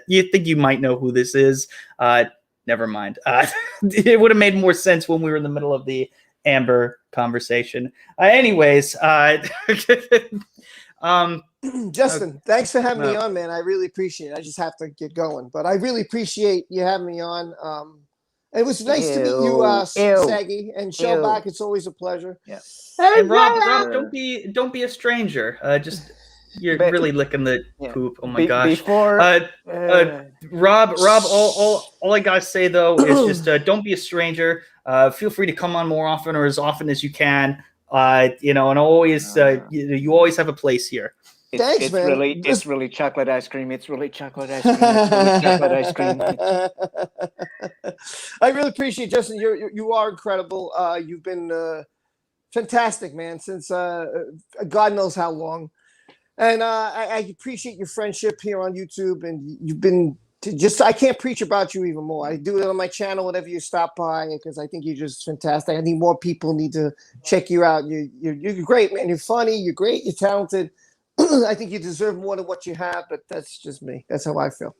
you think you might know who this is. Never mind. It would have made more sense when we were in the middle of the Amber conversation. Anyways, Justin, thanks for having me on, man. I really appreciate it. I just have to get going, but I really appreciate you having me on. It was nice to meet you, Saggy, and Shellback. It's always a pleasure. Yeah. And Rob, don't be a stranger. You're But- really licking the Yeah. poop. Oh my gosh. Before Rob, all I gotta say though is just don't be a stranger. Feel free to come on more often or as often as you can. And always you always have a place here. Thanks, man. It's really chocolate ice cream. It's really chocolate ice cream. It's really chocolate ice cream. I really appreciate it, Justin. You are incredible. You've been fantastic, man, since God knows how long. And I appreciate your friendship here on YouTube, and you've been I can't preach about you even more. I do it on my channel whenever you stop by, because I think you're just fantastic. I think more people need to check you out. You're great, man. You're funny. You're great. You're talented. I think you deserve more than what you have, but that's just me. That's how I feel.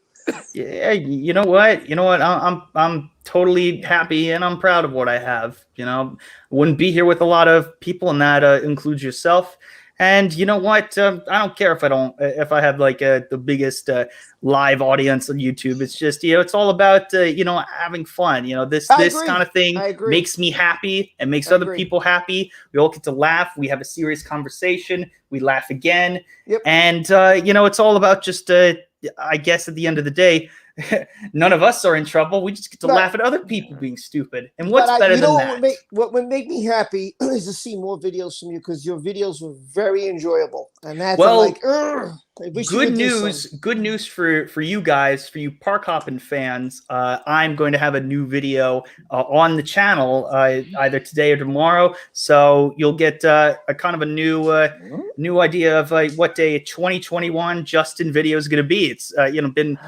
Yeah, you know what? I'm totally happy and I'm proud of what I have. I wouldn't be here with a lot of people, and that includes yourself. And you know what? I don't care if I have like the biggest live audience on YouTube. It's just it's all about having fun. This kind of thing makes me happy and makes other people happy. We all get to laugh. We have a serious conversation. We laugh again. Yep. And it's all about just I guess at the end of the day, none of us are in trouble. We just get to laugh at other people being stupid. And what's better than that? What would make me happy is to see more videos from you, because your videos were very enjoyable. And that's good news for you guys, for you Park Hoppin new I'm going to have a new video on the channel either today or tomorrow. So you'll get a kind of a new idea of what day 2021 Justin video is going to be. It's been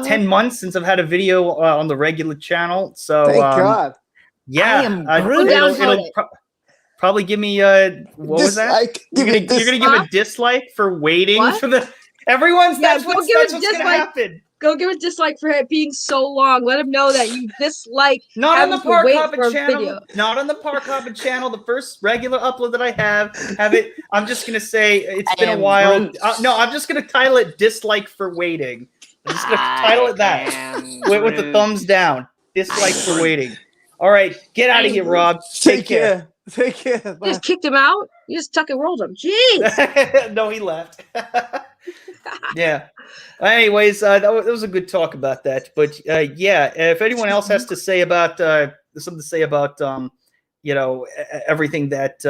10 months since I've had a video on the regular channel. So thank God. Yeah, it'll probably give me what was that? You're gonna give a dislike for waiting for the everyone's. That's what's gonna happen. Go give a dislike for it being so long. Let him know that you dislike. Not on the Park Hoppin channel. Not on the Park Hoppin channel. The first regular upload that I have it. I'm just gonna say it's been a while. No, I'm just gonna title it "Dislike for Waiting." I'm just gonna title it that with the thumbs down. Dislike for waiting. All right, get out of here, Rob. Take care. Take care. Bye. You just kicked him out. You just tuck and rolled him. Jeez. No, he left. Yeah. Anyways, that was a good talk about that. But yeah, if anyone else has to say about something to say about everything that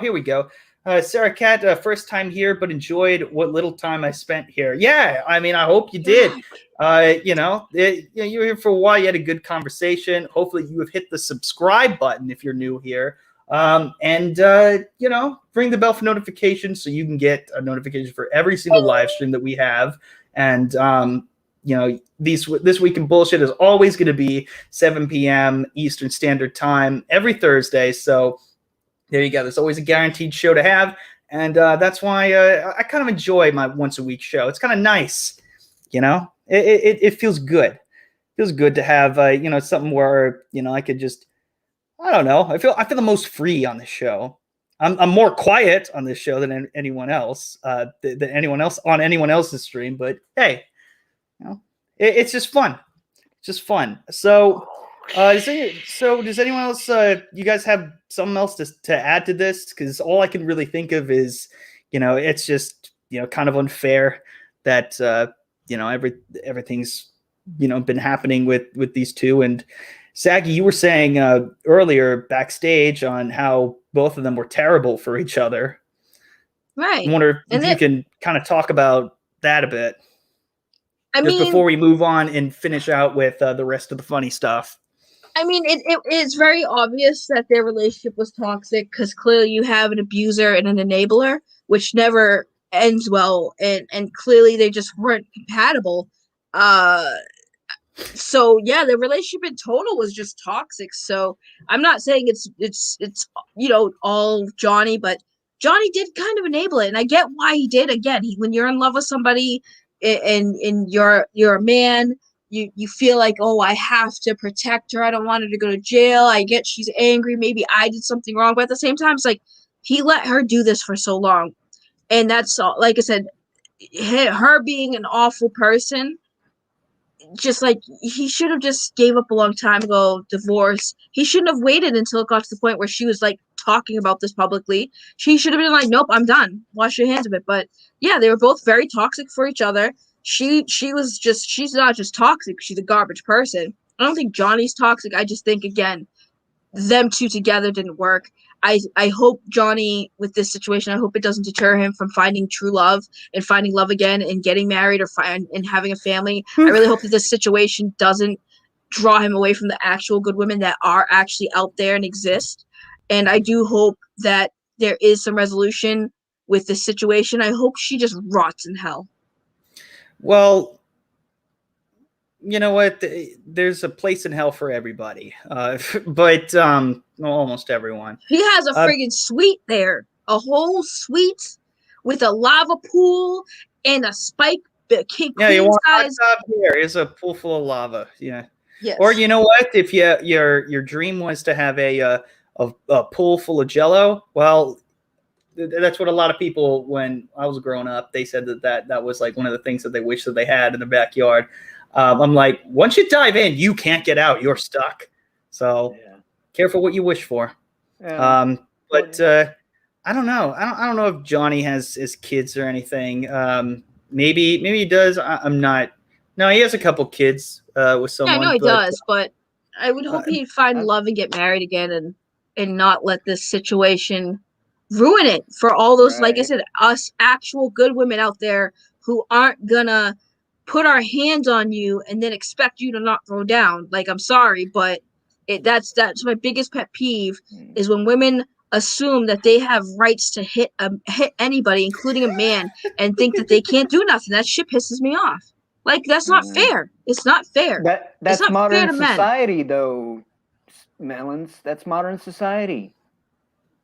here we go. Sarah Cat, first time here, but enjoyed what little time I spent here. Yeah, I mean, I hope you did. You were here for a while. You had a good conversation. Hopefully, you have hit the subscribe button if you're new here. And ring the bell for notifications so you can get a notification for every single live stream that we have. And this Week in Bullshit is always going to be 7 p.m. Eastern Standard Time every Thursday. So there you go. There's always a guaranteed show to have. And that's why I kind of enjoy my once a week show. It's kind of nice. It feels good. It feels good to have, something where, I could just, I don't know. I feel the most free on the show. I'm more quiet on this show than anyone else, than anyone else on anyone else's stream. But hey, it's just fun. It's just fun. So, does anyone else? You guys have something else to add to this? Because all I can really think of is, it's just kind of unfair that everything's been happening with these two. And Saggy, you were saying earlier backstage on how both of them were terrible for each other. Right. I wonder if you can kind of talk about that a bit. Just before we move on and finish out with the rest of the funny stuff. I mean, it's very obvious that their relationship was toxic because clearly you have an abuser and an enabler, which never ends well, and clearly they just weren't compatible. So yeah, the relationship in total was just toxic. So I'm not saying it's all Johnny, but Johnny did kind of enable it, and I get why he did. Again, when you're in love with somebody and you're a man. You feel like, oh, I have to protect her. I don't want her to go to jail. I get she's angry. Maybe I did something wrong. But at the same time, it's like he let her do this for so long. And that's all. Like I said, her being an awful person, just like he should have just gave up a long time ago, divorce. He shouldn't have waited until it got to the point where she was like talking about this publicly. She should have been like, nope, I'm done. Wash your hands of it. But yeah, they were both very toxic for each other. She's not just toxic, she's a garbage person. I don't think Johnny's toxic. I just think, again, them two together didn't work. I hope Johnny, with this situation, I hope it doesn't deter him from finding true love and finding love again and getting married and having a family. I really hope that this situation doesn't draw him away from the actual good women that are actually out there and exist. And I do hope that there is some resolution with this situation. I hope she just rots in hell. Well, you know what? There's a place in hell for everybody, but almost everyone. He has a friggin' suite there, a whole suite with a lava pool and a spike king. Yeah, you want size. Here is a pool full of lava. Yeah. Yes. Or you know what? If your dream was to have a pool full of Jello, well, that's what a lot of people, when I was growing up, they said that was like one of the things that they wish that they had in the backyard. I'm like, once you dive in, you can't get out. You're stuck. So careful what you wish for. Yeah. But I don't know. I don't know if Johnny has kids or anything. Maybe he does. I'm not. No, he has a couple kids with someone. Yeah, I know he does, but I would hope he'd find love and get married again and not let this situation ruin it for all those, like I said, us actual good women out there who aren't gonna put our hands on you and then expect you to not throw down. Like, I'm sorry, but that's my biggest pet peeve is when women assume that they have rights to hit anybody, including a man, and think that they can't do nothing. That shit pisses me off. Like, that's not fair. It's not fair. That's not modern fair to society, men. though, Melonz. That's modern society.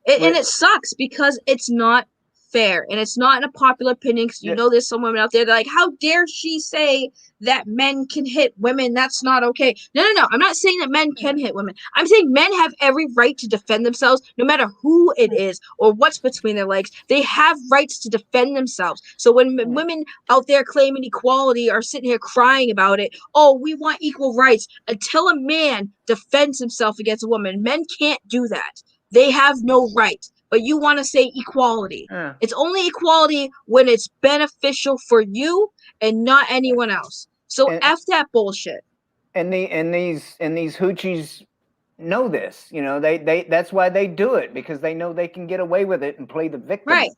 And it sucks because it's not fair, and it's not in a popular opinion, because you know there's some women out there that are like, how dare she say that men can hit women? That's not okay. No, I'm not saying that men can hit women. I'm saying men have every right to defend themselves, no matter who it is or what's between their legs. They have rights to defend themselves. So when women out there claiming equality are sitting here crying about it, oh, we want equal rights, until a man defends himself against a woman, men can't do that. They have no right. But you want to say equality. It's only equality when it's beneficial for you and not anyone else. So F that bullshit. And these hoochies know this. You know, they that's why they do it, because they know they can get away with it and play the victim. Right.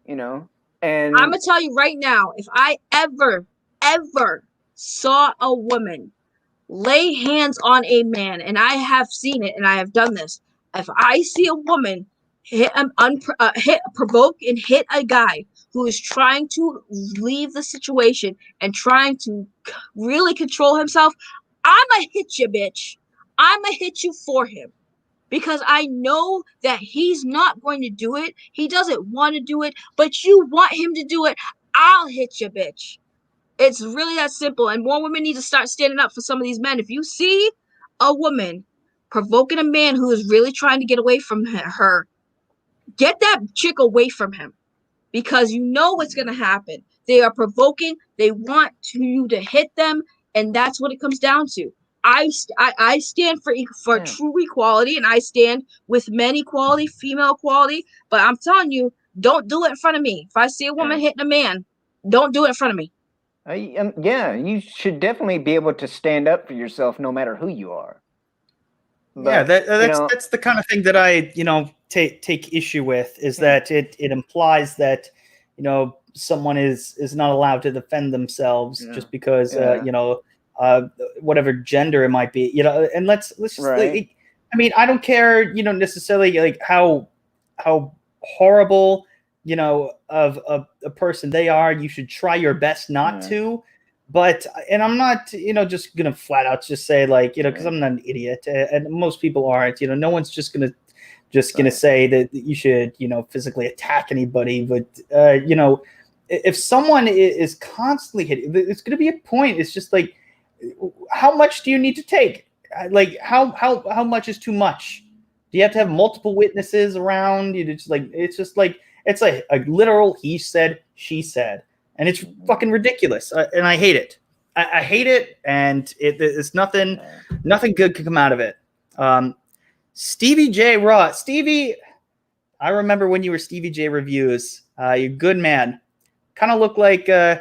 You know. And I'm gonna tell you right now, if I ever saw a woman lay hands on a man, and I have seen it and I have done this, if I see a woman provoke and hit a guy who is trying to leave the situation and trying to really control himself, I'ma hit you, bitch. I'ma hit you for him, because I know that he's not going to do it. He doesn't want to do it, but you want him to do it. I'll hit you, bitch. It's really that simple. And more women need to start standing up for some of these men. If you see a woman provoking a man who is really trying to get away from her, get that chick away from him, because you know what's going to happen. They are provoking. They want you to hit them, and that's what it comes down to. I stand for true equality, and I stand with men equality, female equality. But I'm telling you, don't do it in front of me. If I see a woman hitting a man, don't do it in front of me. You should definitely be able to stand up for yourself, no matter who you are. But, that's the kind of thing that I take issue with, is that it implies that someone is not allowed to defend themselves just because whatever gender it might be, and let's just I mean, I don't care necessarily like how horrible of a person they are. You should try your best not to. But, and I'm not, just going to flat out just say like, because I'm not an idiot, and most people aren't, no one's just going to say that you should, physically attack anybody. But, if someone is constantly hitting, it's going to be a point. It's just like, how much do you need to take? Like, how much is too much? Do you have to have multiple witnesses around? It's like a literal he said, she said. And it's fucking ridiculous, and I hate it. I hate it, and it's nothing good can come out of it. Stevie J. Raw. Stevie, I remember when you were Stevie J Reviews. You're a good man. Kind of look like you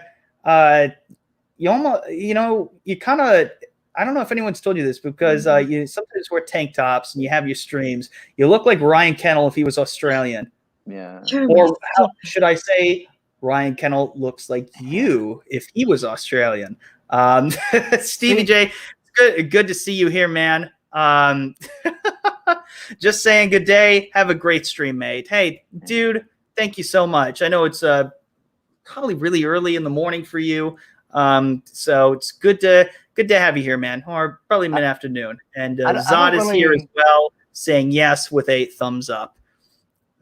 almost, you kind of, I don't know if anyone's told you this, because you sometimes wear tank tops and you have your streams. You look like Ryan Kennel if he was Australian. Yeah. Or how should I say, Ryan Kennel looks like you if he was Australian. Stevie J, good to see you here, man. Just saying good day. Have a great stream, mate. Hey, dude, thank you so much. I know it's probably really early in the morning for you. So it's good to have you here, man. Or probably mid-afternoon. And Zod is here as well, saying yes with a thumbs up.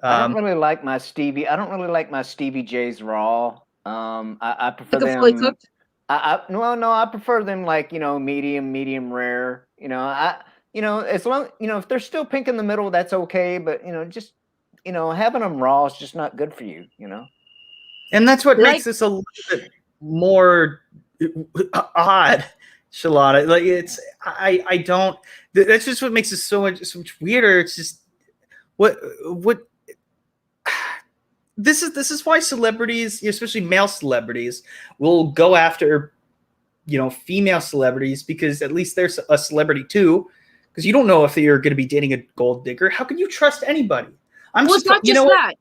I don't really like my Stevie. I don't really like my Stevie J's raw. I prefer them fully cooked. I prefer them like medium rare. As long if they're still pink in the middle, that's okay. But just having them raw is just not good for you. And that's what makes this a little bit more odd, Shalana. Like I don't. That's just what makes it so much weirder. It's just what. This is why celebrities, especially male celebrities, will go after, female celebrities, because at least there's a celebrity too. Because you don't know if you're going to be dating a gold digger. How can you trust anybody? It's not just that.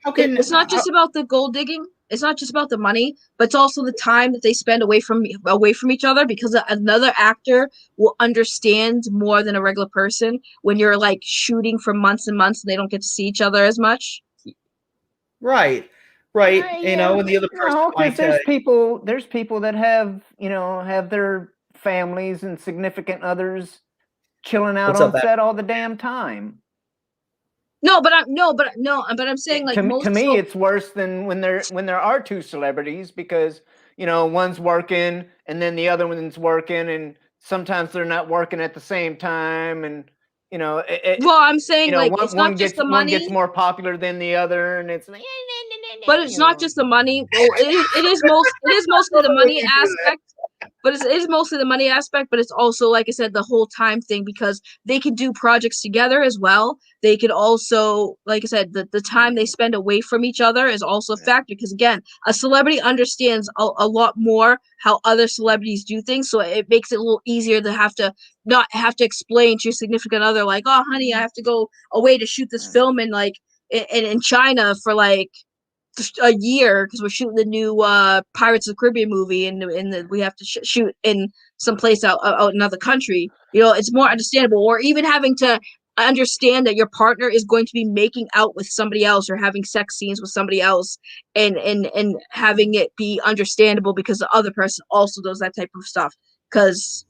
It's not just about the gold digging. It's not just about the money, but it's also the time that they spend away from each other, because another actor will understand more than a regular person when you're like shooting for months and months and they don't get to see each other as much. Right. And the other person might, there's people that have their families and significant others chilling out on set all the damn time. But I'm saying, like, to me it's worse than when there are two celebrities, because one's working and then the other one's working, and sometimes they're not working at the same time, and I'm saying, like, it's not just the money. One gets more popular than the other, and it's but it's not just the money. It is mostly the money aspect. But it is mostly the money aspect, but it's also, like I said, the whole time thing, because they can do projects together as well. They could also, like I said, the time they spend away from each other is also a factor, because, again, a celebrity understands a lot more how other celebrities do things, so it makes it a little easier to not have to explain to your significant other, like, oh, honey, I have to go away to shoot this film in China for, like, a year because we're shooting the new Pirates of the Caribbean movie, and we have to shoot in some place out in another country. It's more understandable. Or even having to understand that your partner is going to be making out with somebody else or having sex scenes with somebody else, and having it be understandable because the other person also does that type of stuff. Because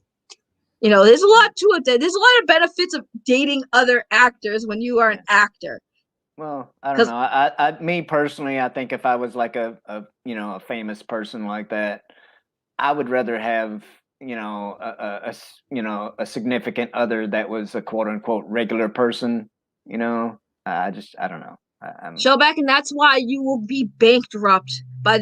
there's a lot to it. There's a lot of benefits of dating other actors when you are an actor. Well, I don't know. Me personally, I think if I was like a famous person like that, I would rather have a significant other that was a quote unquote regular person. I don't know. Showback, and that's why you will be bankrupt by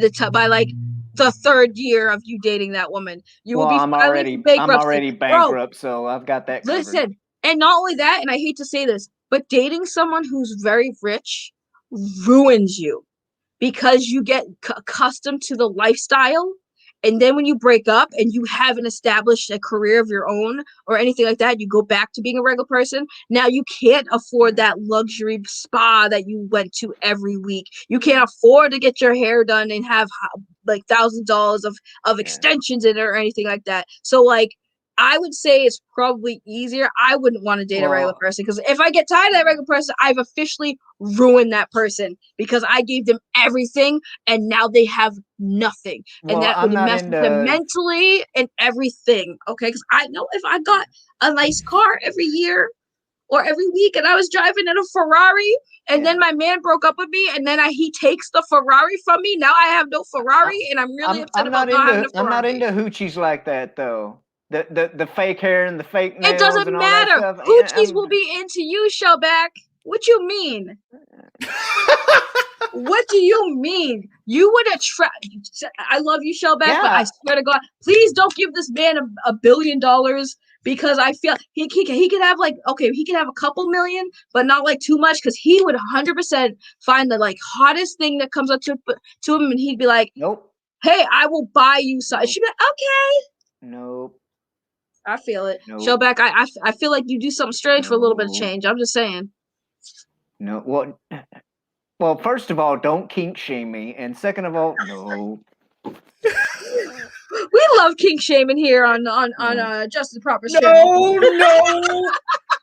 like the third year of you dating that woman. I'm already bankrupt, so I've got that covered. Listen, and not only that, and I hate to say this, but dating someone who's very rich ruins you, because you get accustomed to the lifestyle. And then when you break up and you haven't established a career of your own or anything like that, you go back to being a regular person. Now you can't afford that luxury spa that you went to every week. You can't afford to get your hair done and have like $1,000 of extensions in it or anything like that. So, like, I would say it's probably easier. I wouldn't want to date a regular person, because if I get tired of that regular person, I've officially ruined that person, because I gave them everything and now they have nothing. And that would mess with them mentally and everything. Okay, because I know if I got a nice car every year or every week and I was driving in a Ferrari, and then my man broke up with me, and then he takes the Ferrari from me, now I have no Ferrari, and I'm really upset about not having a Ferrari. I'm not into hoochies like that, though. The fake hair and the fake nails. It doesn't and all matter. that stuff. Hoochies will be into you, Shellback. What you mean? What do you mean? You would attract. I love you, Shellback, but I swear to God, please don't give this man $1 billion because I feel he could have he could have a couple million, but not like too much because he would 100% find the like hottest thing that comes up to him and he'd be like, nope. Hey, I will buy you something. She'd be like, okay. Nope. I feel it. Nope. Shellback, I feel like you do something strange for a little bit of change. I'm just saying. No, well, first of all, don't kink shame me, and second of all, no. We love kink shaming here on Just the Proper Show.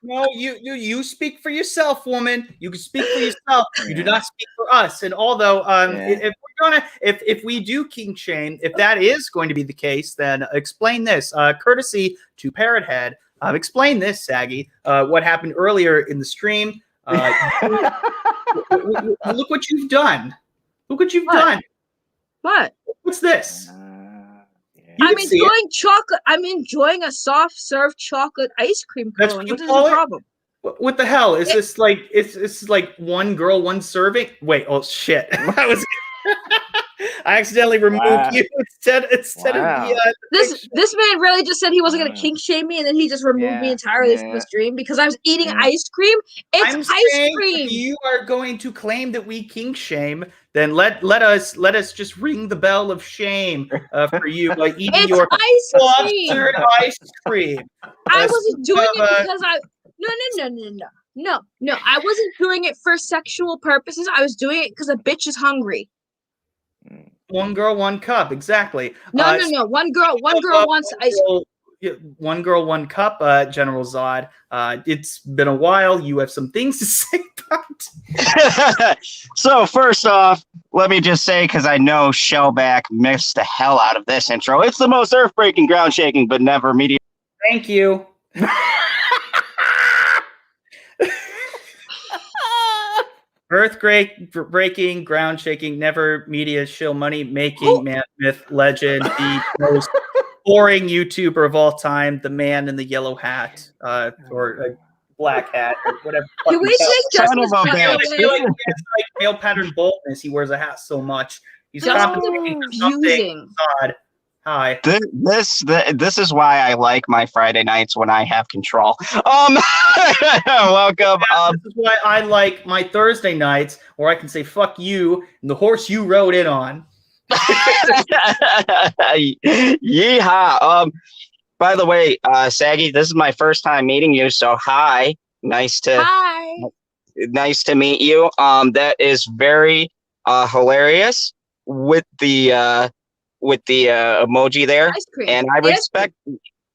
No, you speak for yourself, woman. You can speak for yourself. You do not speak for us. And although if we do kink shame, if that is going to be the case, then explain this. Courtesy to Parrot Head, explain this, Saggy. What happened earlier in the stream? Look what you've done. Look what you've done. What? What's this? I'm enjoying chocolate. I'm enjoying a soft serve chocolate ice cream cone. What is the problem? What the hell is this? Like it's like one girl, one serving. Wait, oh shit! I accidentally removed you instead of the. This man really just said he wasn't going to kink shame me, and then he just removed me entirely from the stream because I was eating ice cream. It's ice cream. If you are going to claim that we kink shame, then let us just ring the bell of shame for you by eating your ice cream. I wasn't doing it because I. No. I wasn't doing it for sexual purposes. I was doing it because a bitch is hungry. One girl, one cup. Exactly. No. One girl wants ice cream. One girl, one cup. General Zod. It's been a while. You have some things to say about. So first off, let me just say, because I know Shellback missed the hell out of this intro. It's the most earth-breaking, ground-shaking, but never media. Thank you. Earth-breaking, ground-shaking, never media shill money-making, man, myth, legend, the most boring YouTuber of all time, the man in the yellow hat, or a black hat, or whatever. Can we say Justice like male pattern baldness. He wears a hat so much. He's compensating for something. God. Hi. This is why I like my Friday nights when I have control. Welcome. This is why I like my Thursday nights where I can say "fuck you" and the horse you rode in on. Yeehaw. By the way, Saggy, this is my first time meeting you, so hi. Nice to meet you. That is very hilarious with the emoji there, and I respect.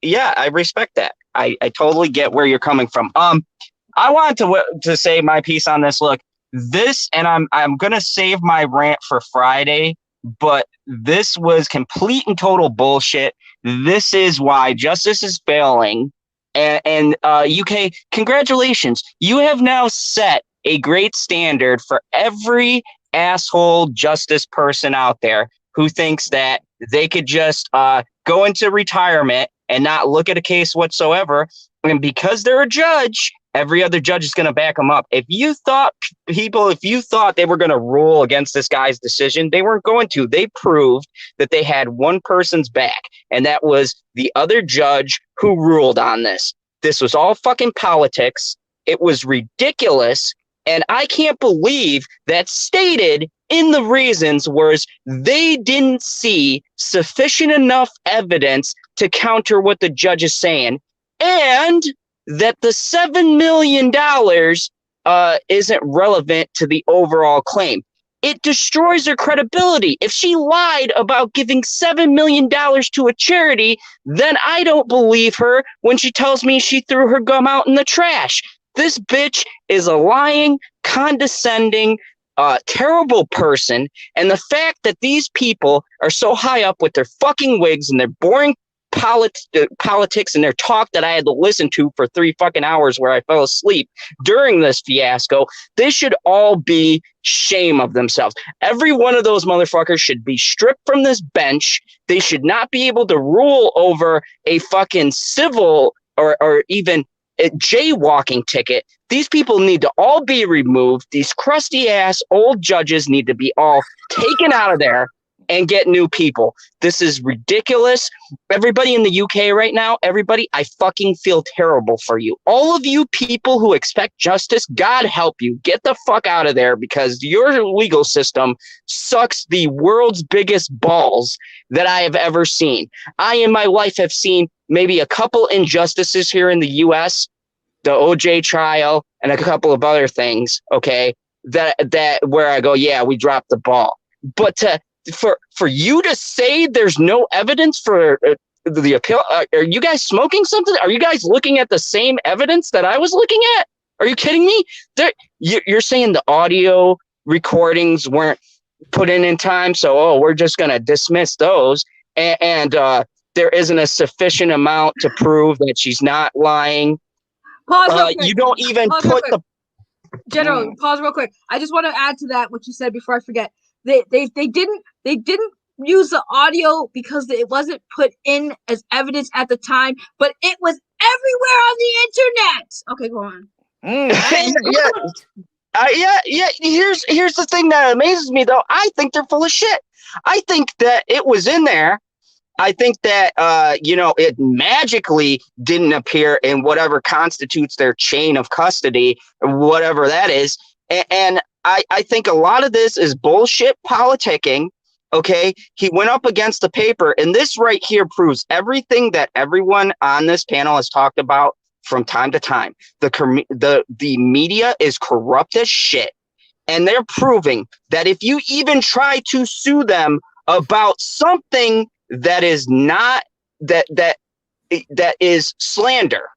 Yeah, I respect that. I totally get where you're coming from. I wanted to say my piece on this. Look, this, and I'm gonna save my rant for Friday, but this was complete and total bullshit. This is why justice is failing. And UK, congratulations. You have now set a great standard for every asshole justice person out there who thinks that they could just go into retirement and not look at a case whatsoever. And because they're a judge, every other judge is going to back them up. If you thought they were going to rule against this guy's decision, they weren't going to. They proved that they had one person's back, and that was the other judge who ruled on this. This was all fucking politics. It was ridiculous. And I can't believe that stated in the reasons was they didn't see sufficient enough evidence to counter what the judge is saying, and that the $7 million isn't relevant to the overall claim. It destroys her credibility. If she lied about giving $7 million to a charity, then I don't believe her when she tells me she threw her gum out in the trash. This bitch is a lying, condescending, terrible person. And the fact that these people are so high up with their fucking wigs and their boring politics and their talk that I had to listen to for 3 fucking hours where I fell asleep during this fiasco, they should all be shame of themselves. Every one of those motherfuckers should be stripped from this bench. They should not be able to rule over a fucking civil or even jaywalking ticket. These people need to all be removed. These crusty ass old judges need to be all taken out of there and get new people. This is ridiculous. Everybody in the UK right now, everybody, I fucking feel terrible for you. All of you people who expect justice, God help you. Get the fuck out of there, because your legal system sucks the world's biggest balls that I have ever seen. I in my life have seen maybe a couple injustices here in the US, the OJ trial and a couple of other things, okay, that where I go, yeah, we dropped the ball. But for you to say there's no evidence for the appeal, are you guys smoking something? Are you guys looking at the same evidence that I was looking at? Are you kidding me? You're saying the audio recordings weren't put in time, so we're just going to dismiss those, and there isn't a sufficient amount to prove that she's not lying. Pause. You don't even put the General. Pause real quick. I just want to add to that what you said before I forget. They didn't use the audio because it wasn't put in as evidence at the time, but it was everywhere on the internet. Okay, go on. Yeah. Here's the thing that amazes me, though. I think they're full of shit. I think that it was in there. I think that it magically didn't appear in whatever constitutes their chain of custody, whatever that is, and I think a lot of this is bullshit politicking. Okay, he went up against the paper, and this right here proves everything that everyone on this panel has talked about from time to time. The media is corrupt as shit, and they're proving that if you even try to sue them about something that is not that is slander,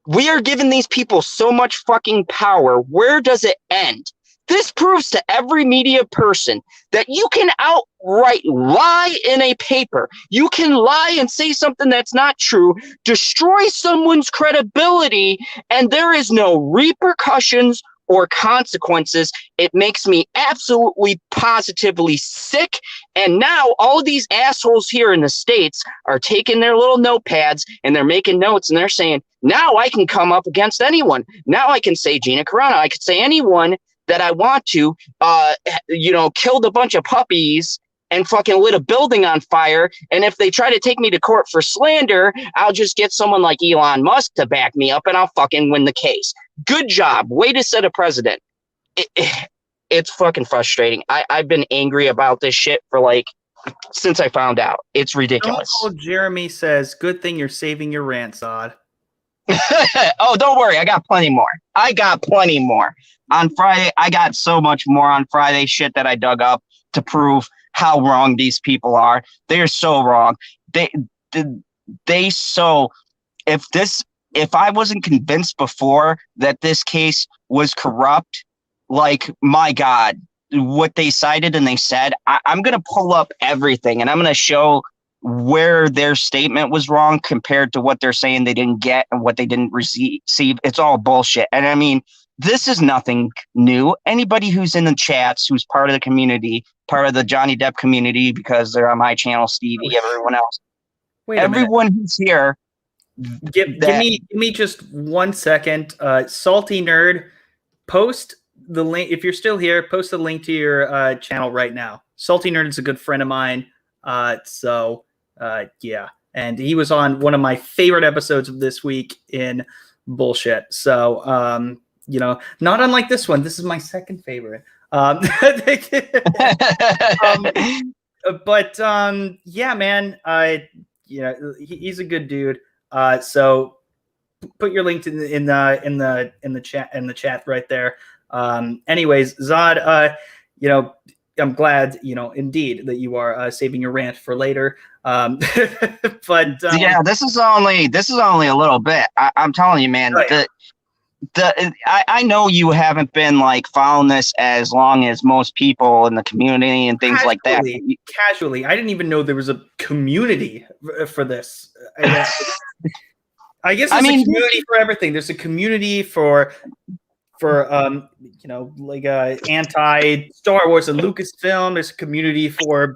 we are giving these people so much fucking power. Where does it end? This proves to every media person that you can outright lie in a paper. You can lie and say something that's not true, destroy someone's credibility, and there is no repercussions or consequences. It makes me absolutely positively sick. And now all these assholes here in the States are taking their little notepads and they're making notes and they're saying, now I can come up against anyone. Now I can say Gina Carano. I could say anyone that I want to, killed a bunch of puppies and fucking lit a building on fire. And if they try to take me to court for slander, I'll just get someone like Elon Musk to back me up and I'll fucking win the case. Good job. Way to set a precedent. It's fucking frustrating. I've been angry about this shit for since I found out. It's ridiculous. Jeremy says, good thing you're saving your rant, Zod. Oh, don't worry. I got plenty more. On Friday, I got so much more on Friday shit that I dug up to prove how wrong these people are. They are so wrong. If I wasn't convinced before that this case was corrupt, my God, what they cited and they said, I'm going to pull up everything and I'm going to show where their statement was wrong compared to what they're saying they didn't get and what they didn't receive. It's all bullshit. And I mean, this is nothing new. Anybody who's in the chats, who's part of the community, part of the Johnny Depp community, because they're on my channel, Stevie, everyone else. Everyone who's here. Give me just 1 second. Salty Nerd, post the link. If you're still here, post the link to your channel right now. Salty Nerd is a good friend of mine. Yeah. And he was on one of my favorite episodes of this week in Bullshit. So, not unlike this one. This is my second favorite. Yeah, man. He's a good dude. So put your link in the chat right there. Anyways, Zod, I'm glad, indeed that you are saving your rant for later. Yeah, this is only a little bit. I'm telling you, man. Right. I know you haven't been following this as long as most people in the community and things like that. Casually, I didn't even know there was a community for this. I guess there's a community for everything. There's a community for anti Star Wars and Lucasfilm. There's a community for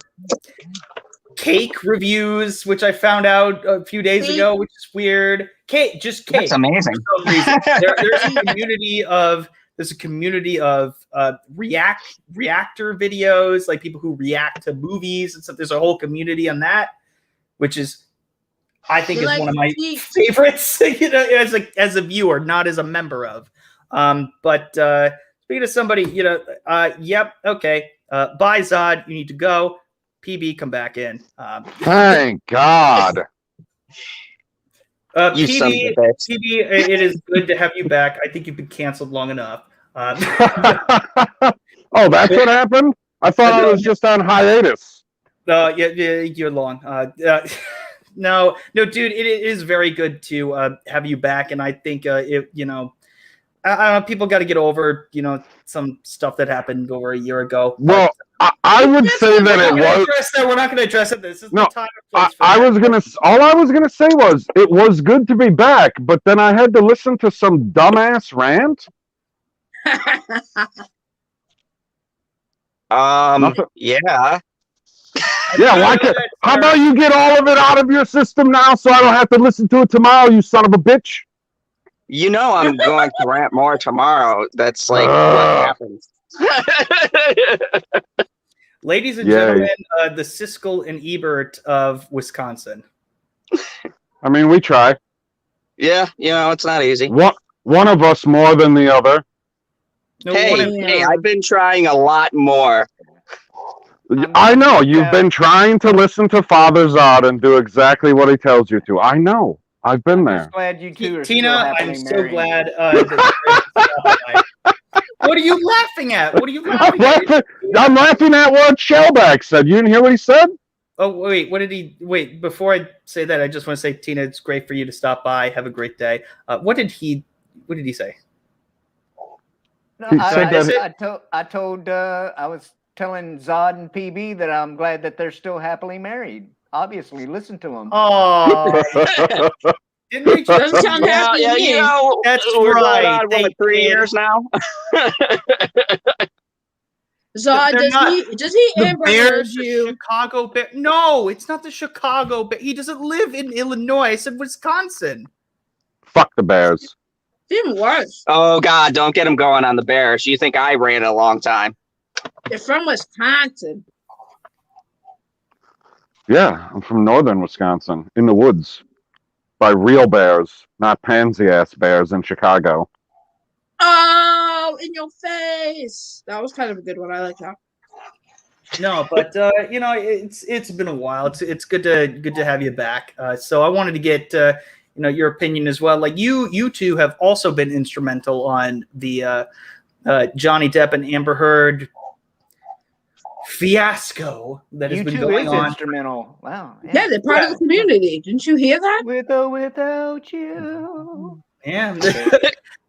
cake reviews, which I found out a few days ago, which is weird. Cake, just cake. That's amazing. For some reason. There's a community of reactor videos, like people who react to movies and stuff. There's a whole community on that, which is, I think, is one of my favorites. As a viewer, not as a member of. But speaking of somebody, yep, okay. Bye, Zod. You need to go. PB, come back in. Thank God. PB, it is good to have you back. I think you've been canceled long enough. Oh, that's what happened? I thought I was just on hiatus. Yeah, you're long. No, dude, it is very good to have you back, and I think I don't know, people got to get over some stuff that happened over a year ago. Well, I would say that it was. We're not going to address it. This is the time and place. All I was gonna say was it was good to be back, but then I had to listen to some dumbass rant. Yeah. Yeah, how about you get all of it out of your system now so I don't have to listen to it tomorrow, you son of a bitch? I'm going to rant more tomorrow. That's like what happens. Ladies and gentlemen, the Siskel and Ebert of Wisconsin. I mean, we try. Yeah, it's not easy. One of us more than the other. Hey, I've been trying a lot more. I know. You've been trying to listen to Father Zod and do exactly what he tells you to. I know. I've been there. I'm glad you two are Tina, still I'm so married. glad. What are you laughing at? What are you laughing at? I'm laughing at what Shellback said. You didn't hear what he said? Oh, wait. What did he... Wait, before I say that, I just want to say, Tina, it's great for you to stop by. Have a great day. What did he say? No, He said that I was telling Zod and PB that I'm glad that they're still happily married. Obviously, listen to them. Oh, didn't we Doesn't sound happy to me. That's we're right. going on, what, 3 years now? Zod, does he Amber Heard the you? Chicago Bear? No, it's not the Chicago Bear. He doesn't live in Illinois. I said Wisconsin. Fuck the Bears. Even worse. Oh, God, don't get him going on the Bears. You think I ran a long time. They're from Wisconsin. Yeah, I'm from northern Wisconsin, in the woods, by real bears, not pansy-ass bears in Chicago. Oh, in your face. That was kind of a good one. I like that. No, but it's been a while. It's good to have you back. So I wanted to get your opinion as well. Like you two have also been instrumental on the Johnny Depp and Amber Heard fiasco that has been going on. Instrumental. Wow. Yeah, they're part of the community. Didn't you hear that? With or without you. Yeah.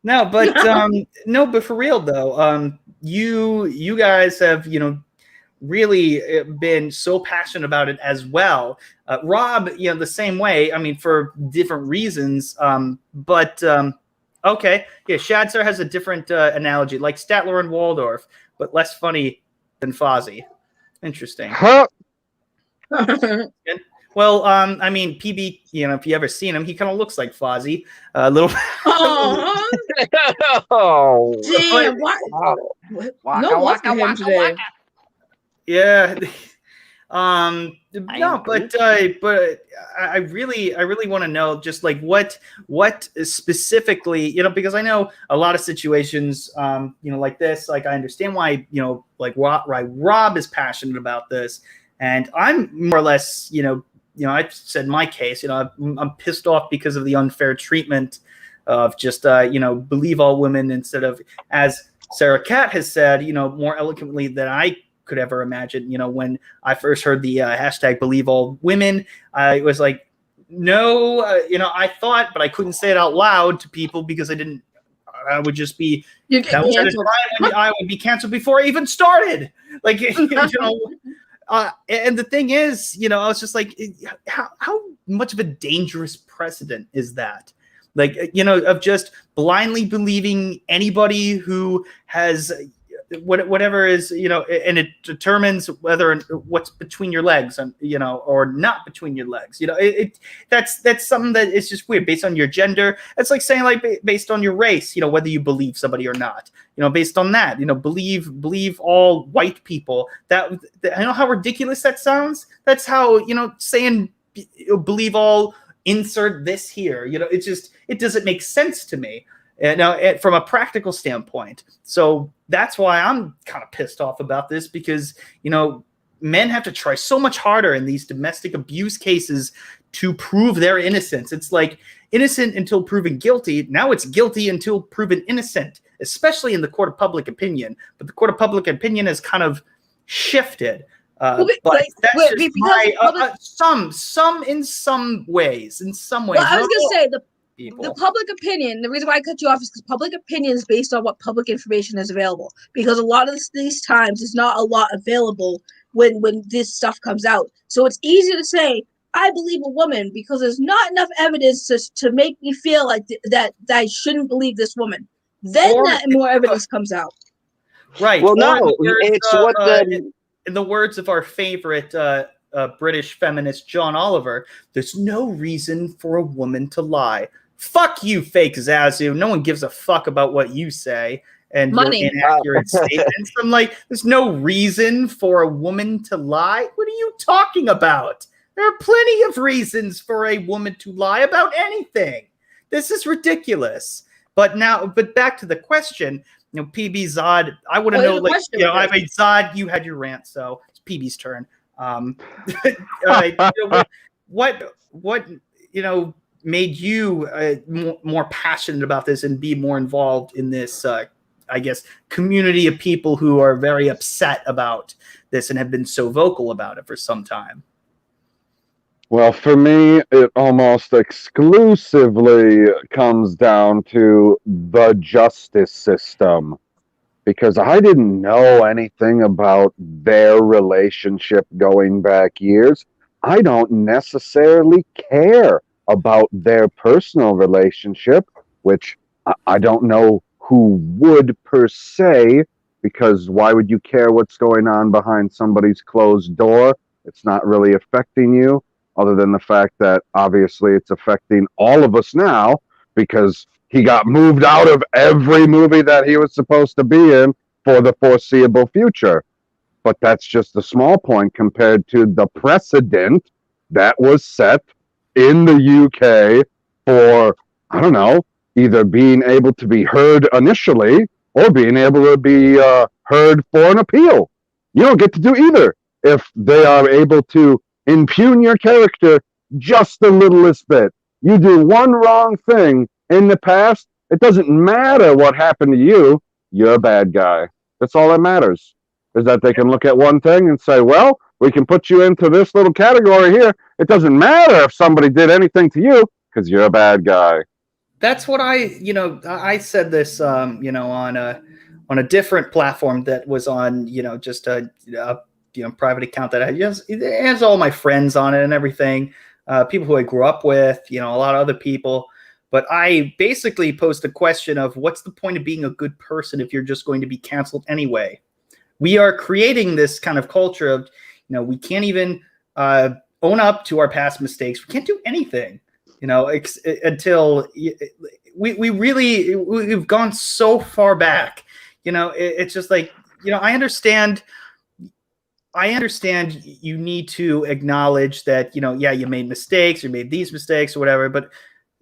No, but for real though, you guys have really been so passionate about it as well. Rob, the same way. I mean, for different reasons. But okay, yeah. Shadser has a different analogy, like Statler and Waldorf, but less funny than Fozzie. Interesting. Huh? Well, I mean, PB, if you ever seen him, he kind of looks like Fozzie. A little. Oh, damn! No luck for him today. Yeah. No, but I really want to know just like what specifically, because I know a lot of situations, like this, like I understand why, like Rob is passionate about this, and I'm more or less, I said my case, I'm pissed off because of the unfair treatment of just, believe all women instead of, as Sarah Cat has said, more eloquently than I could ever imagine. When I first heard the hashtag believe all women, I was like, no, I thought, but I couldn't say it out loud to people because I would just be, I would be canceled before I even started. Like, and the thing is, I was just like, how much of a dangerous precedent is that? Like, of just blindly believing anybody who has whatever is, and it determines whether what's between your legs, and or not between your legs. That's something that is just weird based on your gender. It's like saying like based on your race, whether you believe somebody or not. Based on that, believe all white people. That I know how ridiculous that sounds. That's how saying believe all insert this here. It doesn't make sense to me. Now, from a practical standpoint, so that's why I'm kind of pissed off about this, because men have to try so much harder in these domestic abuse cases to prove their innocence. It's like innocent until proven guilty. Now it's guilty until proven innocent, especially in the court of public opinion. But the court of public opinion has kind of shifted. But that's just some in some ways. Well, I was gonna say the public opinion. The reason why I cut you off is because public opinion is based on what public information is available. Because a lot of these times, there's not a lot available when this stuff comes out. So it's easy to say I believe a woman because there's not enough evidence to make me feel like that I shouldn't believe this woman. Then more evidence comes out. Right. Well, no, it's what in the words of our favorite British feminist John Oliver, there's no reason for a woman to lie. Fuck you, fake Zazu. No one gives a fuck about what you say and your inaccurate statements. I'm like, there's no reason for a woman to lie. What are you talking about? There are plenty of reasons for a woman to lie about anything. This is ridiculous. But back to the question. PB Zod, I want to know, I mean, Zod, you had your rant, so it's PB's turn. What made you more passionate about this and be more involved in this, I guess, community of people who are very upset about this and have been so vocal about it for some time? Well, for me, it almost exclusively comes down to the justice system, because I didn't know anything about their relationship going back years. I don't necessarily care about their personal relationship, which I don't know who would per se, because why would you care what's going on behind somebody's closed door? It's not really affecting you. Other than the fact that obviously it's affecting all of us now, because he got moved out of every movie that he was supposed to be in for the foreseeable future. But that's just a small point compared to the precedent that was set in the UK for, I don't know, either being able to be heard initially or being able to be heard for an appeal. You don't get to do either if they are able to impugn your character just the littlest bit. You do one wrong thing in the past, it doesn't matter what happened to you, you're a bad guy. That's all that matters, is that they can look at one thing and say, well, we can put you into this little category here. It doesn't matter if somebody did anything to you, because you're a bad guy. That's what I said this, on a different platform that was on, just a private account that it has all my friends on it and everything, people who I grew up with, a lot of other people. But I basically posed the question of what's the point of being a good person if you're just going to be canceled anyway? We are creating this kind of culture of, we can't even own up to our past mistakes. We can't do anything, until we've gone so far back. It's just like, I understand you need to acknowledge that, you made mistakes, you made these mistakes or whatever, but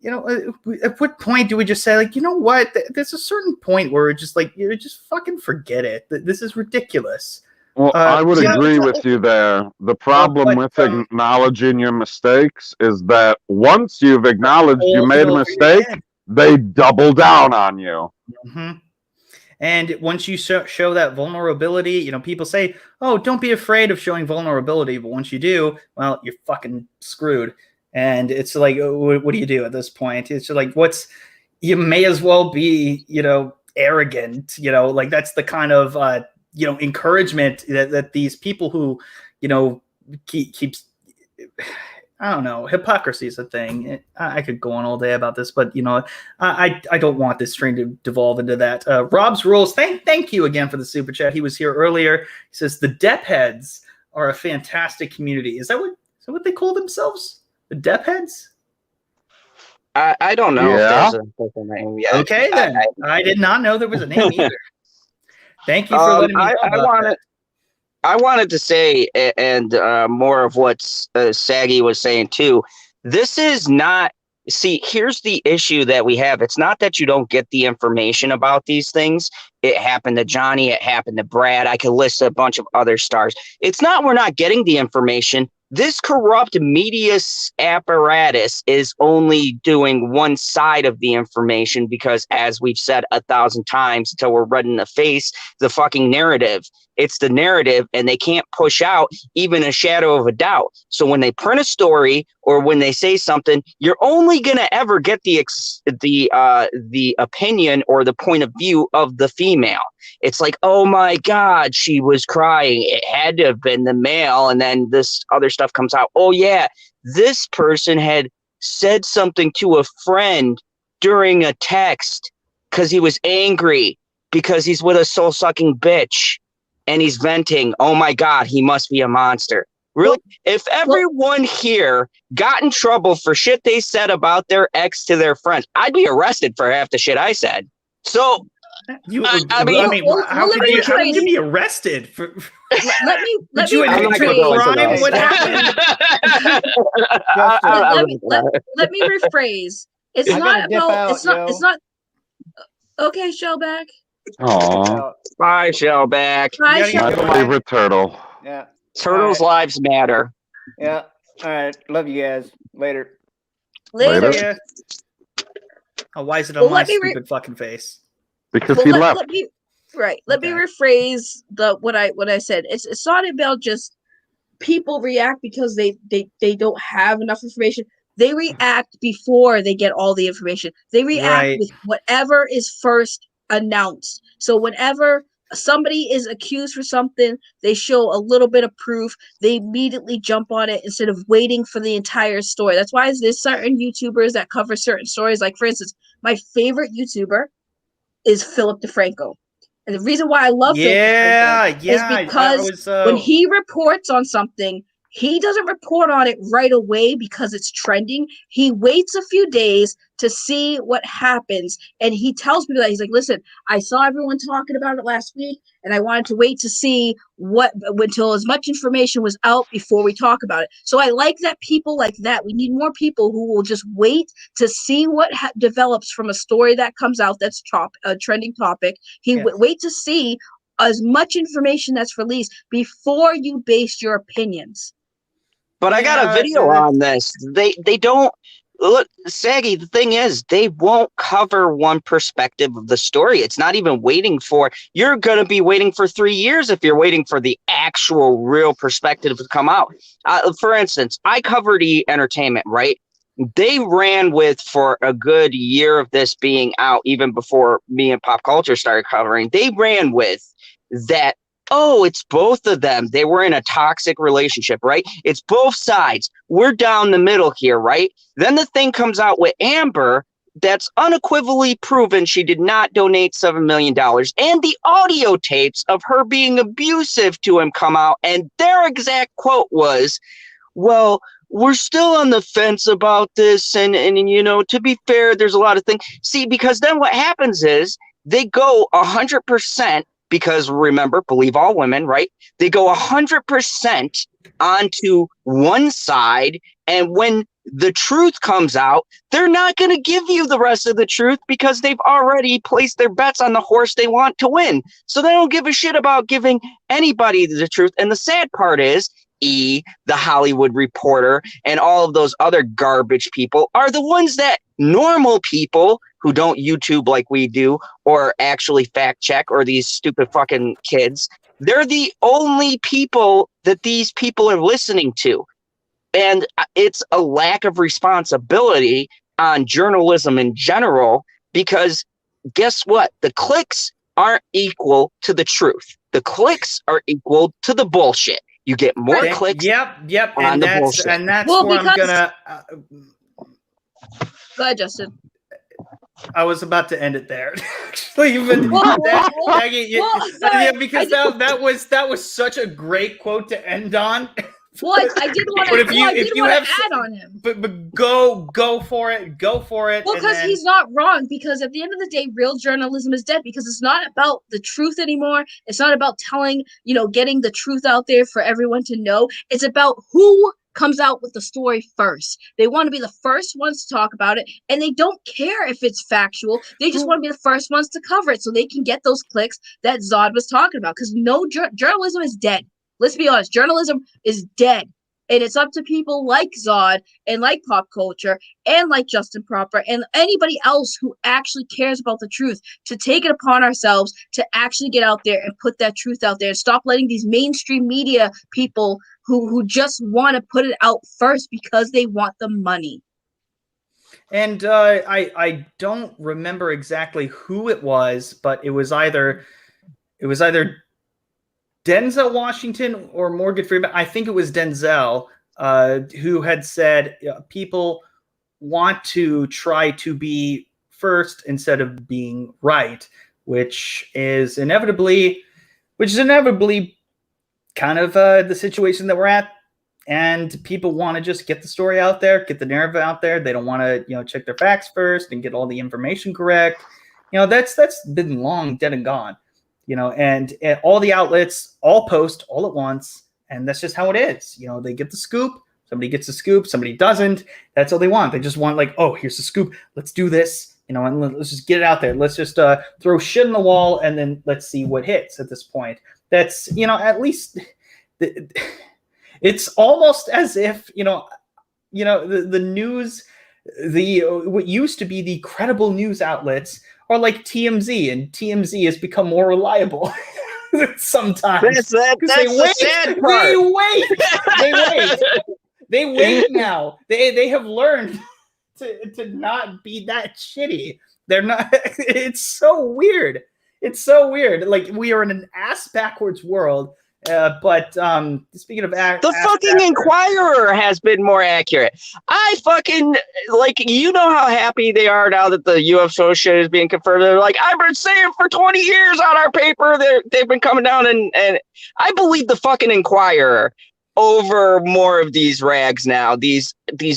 at what point do we just say, like, what? There's a certain point where we're just like, just fucking forget it. This is ridiculous. Well, I would agree with you there. The problem with acknowledging your mistakes is that once you've acknowledged you made a mistake, they double down on you. Mm-hmm. And once you show that vulnerability, people say, oh, don't be afraid of showing vulnerability. But once you do, well, you're fucking screwed. And it's like, what do you do at this point? It's just like, you may as well be, arrogant, like that's the kind of, encouragement that these people who, keeps, I don't know. Hypocrisy is a thing. I could go on all day about this, but I don't want this stream to devolve into that. Rob's Rules. Thank you again for the super chat. He was here earlier. He says the Dep Heads are a fantastic community. Is that what they call themselves? The Dep Heads? I don't know if there's a name yet. Okay, then. I did not know there was a name either. Thank you for letting me know about that. I wanted to say, and more of what Saggy was saying too, this is not, see, here's the issue that we have. It's not that you don't get the information about these things. It happened to Johnny. It happened to Brad. I could list a bunch of other stars. It's not we're not getting the information. This corrupt media apparatus is only doing one side of the information because, as we've said 1,000 times until we're red in the face, the fucking narrative. It's the narrative, and they can't push out even a shadow of a doubt. So when they print a story or when they say something, you're only going to ever get the opinion or the point of view of the female. It's like, oh my God, she was crying. It had to have been the male. And then this other stuff comes out. Oh yeah, this person had said something to a friend during a text because he was angry because he's with a soul-sucking bitch. And he's venting. Oh my God, he must be a monster. Really? If everyone here got in trouble for shit they said about their ex to their friends, I'd be arrested for half the shit I said. So, how could you be arrested for? Let me rephrase. What happened? let me rephrase. It's not about. It's not. Okay, Shellback. Aw. Bye, Shellback. Bye, My Shellback. favorite turtle. Yeah. Turtles' lives matter. Yeah. All right. Love you guys. Later. Later. Oh, why is it on my stupid fucking face? Because he left. Let me rephrase what I said. It's not about just people react because they don't have enough information. They react before they get all the information. They react with whatever is first announced. So whenever somebody is accused for something, they show a little bit of proof, they immediately jump on it instead of waiting for the entire story. That's why there's certain YouTubers that cover certain stories. Like, for instance, my favorite YouTuber is Philip DeFranco. And the reason why I love Philip DeFranco is because when he reports on something, he doesn't report on it right away because it's trending. He waits a few days to see what happens. And he tells people that he's like, listen, I saw everyone talking about it last week, and I wanted to wait to see until as much information was out before we talk about it. So I like that people like that. We need more people who will just wait to see what develops from a story that comes out that's a trending topic. Wait to see as much information that's released before you base your opinions. But I got a video on this. They don't look, Saggy. The thing is, they won't cover one perspective of the story. It's not even waiting for. You're going to be waiting for 3 years if you're waiting for the actual real perspective to come out. For instance, I covered entertainment, right? They ran with for a good year of this being out, even before me and Pop Culture started covering. They ran with that. Oh, it's both of them. They were in a toxic relationship, right? It's both sides. We're down the middle here, right? Then the thing comes out with Amber that's unequivocally proven she did not donate $7 million. And the audio tapes of her being abusive to him come out. And their exact quote was, well, we're still on the fence about this. And to be fair, there's a lot of things. See, because then what happens is they go 100%. Because remember, believe all women, right? They go 100% onto one side. And when the truth comes out, they're not going to give you the rest of the truth because they've already placed their bets on the horse they want to win. So they don't give a shit about giving anybody the truth. And the sad part is, the Hollywood Reporter, and all of those other garbage people are the ones that normal people who don't YouTube like we do or actually fact check, or these stupid fucking kids, they're the only people that these people are listening to. And it's a lack of responsibility on journalism in general, because guess what? The clicks aren't equal to the truth. The clicks are equal to the bullshit. You get more clicks. Yep. On And the that's bullshit. Well, where I'm because- gonna. Go ahead, Justin. I was about to end it there. Actually, even because that was such a great quote to end on. Well, I did want to. I did want to add on him. But go for it. Go for it. Well, because he's not wrong. Because at the end of the day, real journalism is dead. Because it's not about the truth anymore. It's not about telling, getting the truth out there for everyone to know. It's about who comes out with the story first. They want to be the first ones to talk about it, and they don't care if it's factual. They just want to be the first ones to cover it so they can get those clicks that Zod was talking about. Because no journalism is dead. Let's be honest, journalism is dead. And it's up to people like Zod and like Pop Culture and like Justin Proper and anybody else who actually cares about the truth to take it upon ourselves to actually get out there and put that truth out there and stop letting these mainstream media people who just want to put it out first because they want the money. And I don't remember exactly who it was, but it was either Denzel Washington or Morgan Freeman. I think it was Denzel who had said people want to try to be first instead of being right, which is inevitably kind of the situation that we're at. And people want to just get the story out there, get the narrative out there. They don't want to, check their facts first and get all the information correct. That's been long dead and gone. And all the outlets all post all at once, and that's just how it is. They get the scoop. Somebody gets the scoop. Somebody doesn't. That's all they want. They just want oh, here's the scoop. Let's do this. And let's just get it out there. Let's just throw shit in the wall, and then let's see what hits at this point. That's at least it's almost as if the news, what used to be the credible news outlets are like TMZ, and TMZ has become more reliable sometimes. That's the sad part. They wait now. They have learned to not be that shitty. They're not. It's so weird. Like, we are in an ass backwards world. But speaking of the fucking Inquirer has been more accurate. I fucking how happy they are now that the UFO shit is being confirmed. They're like, I've been saying for 20 years on our paper. They've been coming down, and I believe the fucking Inquirer over more of these rags now. These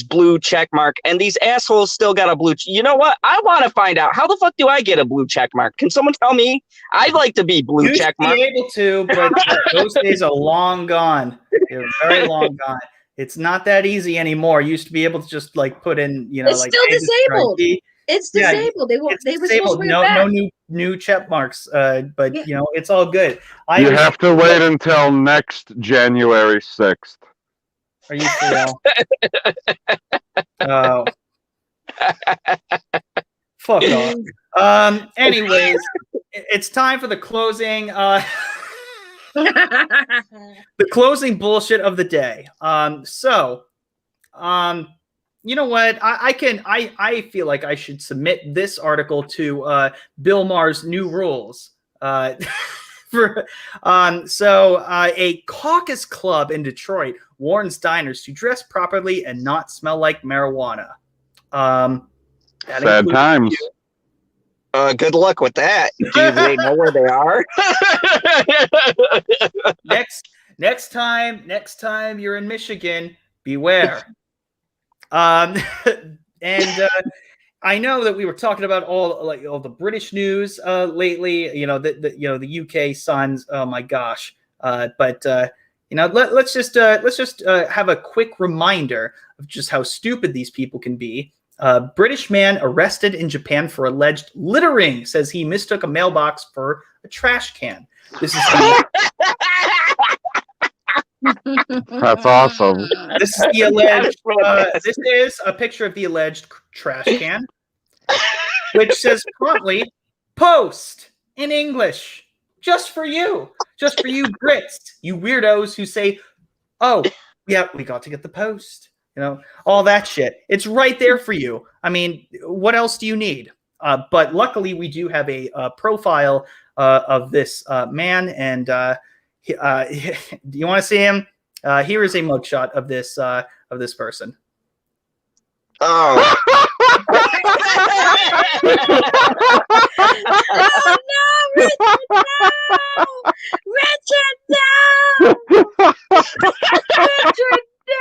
blue check mark, and these assholes still got a blue. You know what? I want to find out, how the fuck do I get a blue check mark? Can someone tell me? I'd like to be blue check mark. Be able to, but those days are long gone. They're very long gone. It's not that easy anymore. You used to be able to just put in, it's still disabled. It's disabled. They were supposed to bring it back. No new check marks. But it's all good. You have to wait until next January 6th. Are you for real? Oh. Fuck off. Anyways, it's time for the closing. The closing bullshit of the day. You know what? I feel like I should submit this article to Bill Maher's new rules. A caucus club in Detroit warns diners to dress properly and not smell like marijuana. Sad times. Good luck with that. Do they know where they are? Next time you're in Michigan, beware. And I know that we were talking about all the British news lately. The UK Suns. Oh my gosh! Let's just have a quick reminder of just how stupid these people can be. British man arrested in Japan for alleged littering, says he mistook a mailbox for a trash can. This is That's awesome. This is the alleged. This is a picture of the alleged trash can, which says promptly "Post" in English, just for you Brits, you weirdos who say, "Oh, yeah, we got to get the post." All that shit. It's right there for you. I mean, what else do you need? But luckily, we do have a profile of this man. And do you want to see him? Here is a mugshot of this person. Oh. Oh no, Richard, no! Richard, no!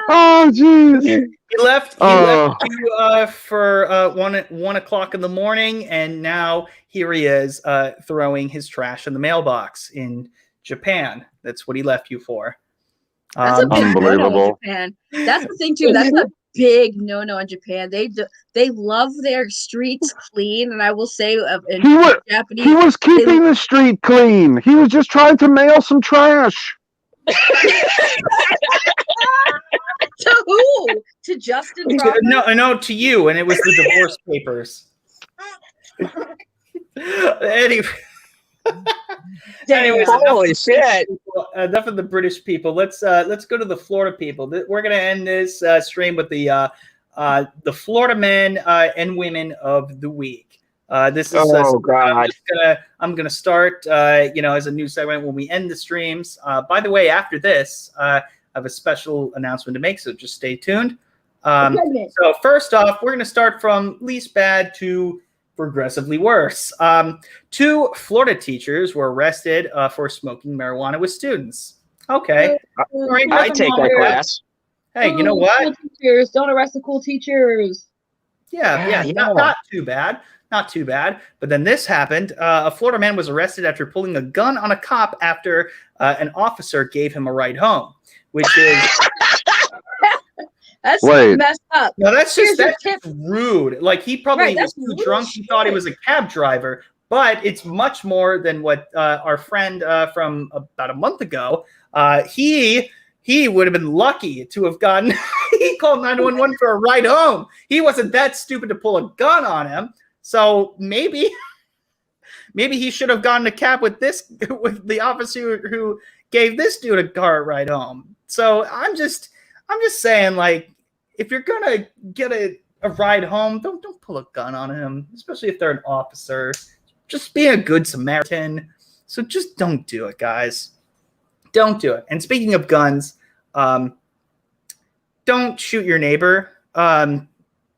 Oh, jeez. He left you for 1 o'clock in the morning, and now here he is throwing his trash in the mailbox in Japan. That's what he left you for. That's a big unbelievable. no-no in Japan. That's the thing too. That's a big no-no in Japan. They love their streets clean, and I will say, Japanese, he was keeping the street clean. He was just trying to mail some trash. To who? To Justin Crawford? No, to you, and it was the divorce papers. Anyways, holy shit! Enough of the British people. Let's go to the Florida people. We're gonna end this stream with the Florida men and women of the week. This is God. I'm gonna start as a new segment when we end the streams. By the way, after this, I have a special announcement to make, so just stay tuned. So first off, we're gonna start from least bad to progressively worse. 2 Florida teachers were arrested for smoking marijuana with students. Okay. I take that class. Hey, you know what? Cool teachers, don't arrest the cool teachers. Yeah. Not too bad. Not too bad. But then this happened. A Florida man was arrested after pulling a gun on a cop after an officer gave him a ride home, which is... That's messed up. No, that's just rude. Like, he probably was too drunk. He thought he was a cab driver. But it's much more than what our friend from about a month ago, he would have been lucky to have gotten, he called 911 for a ride home. He wasn't that stupid to pull a gun on him. So maybe he should have gotten a cab with the officer who gave this dude a car ride home. So I'm just saying, like, if you're gonna get a ride home, don't pull a gun on him, especially if they're an officer. Just be a good Samaritan. So just don't do it, guys. Don't do it. And speaking of guns, don't shoot your neighbor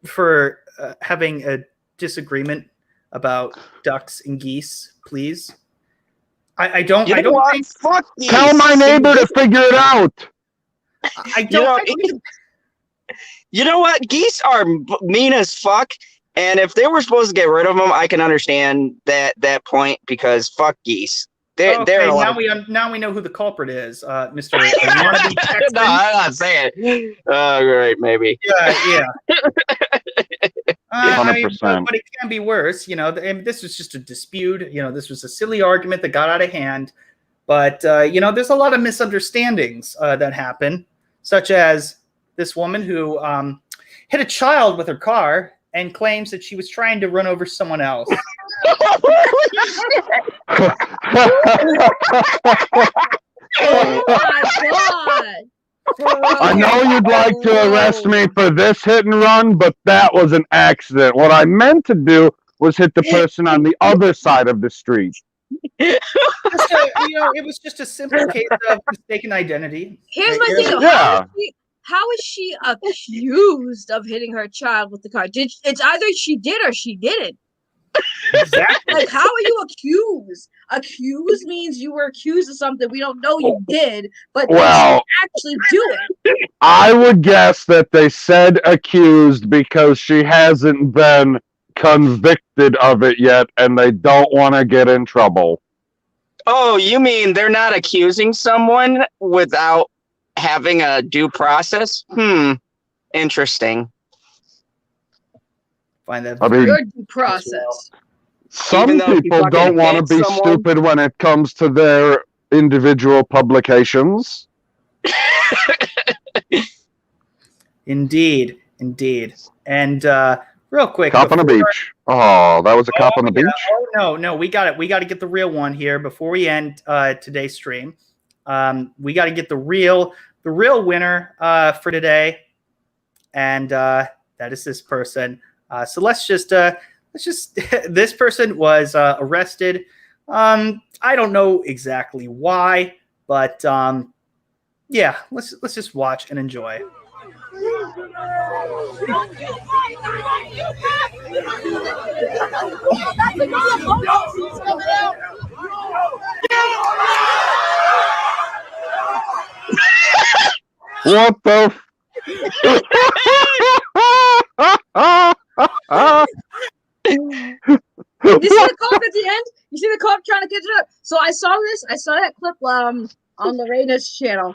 for having a disagreement about ducks and geese, please. I don't think. Fuck geese. Tell my neighbor to figure it out. You know what? Geese are mean as fuck, and if they were supposed to get rid of them, I can understand that point, because fuck geese. They're now we know who the culprit is, Mr. No, I'm not saying. Oh, great, maybe. Yeah. 100%. But it can be worse. This was just a dispute. This was a silly argument that got out of hand. But there's a lot of misunderstandings that happen, such as this woman who hit a child with her car and claims that she was trying to run over someone else. Oh my God. I know you'd like to arrest me for this hit and run, but that was an accident. What I meant to do was hit the person on the other side of the street. It was just a simple case of mistaken identity. Here's my thing. Yeah. How is she accused of hitting her child with the car? It's either she did or she didn't. Exactly. Like, how are you accused? Accused means you were accused of something we don't know you did, but did you actually do it? I would guess that they said accused because she hasn't been convicted of it yet, and they don't want to get in trouble. Oh, you mean they're not accusing someone without having a due process? Interesting. Find that your due process. Some people don't want to be stupid when it comes to their individual publications. Indeed. And real quick, cop on the beach. Oh, that was a cop on the beach? Oh, no, we got it. We got to get the real one here before we end today's stream. We got to get the real winner for today, and that is this person. So let's just this person was arrested. I don't know exactly why, but yeah, let's just watch and enjoy. What the? You see the cop at the end? You see the cop trying to get it up? So I saw that clip on Lorena's channel,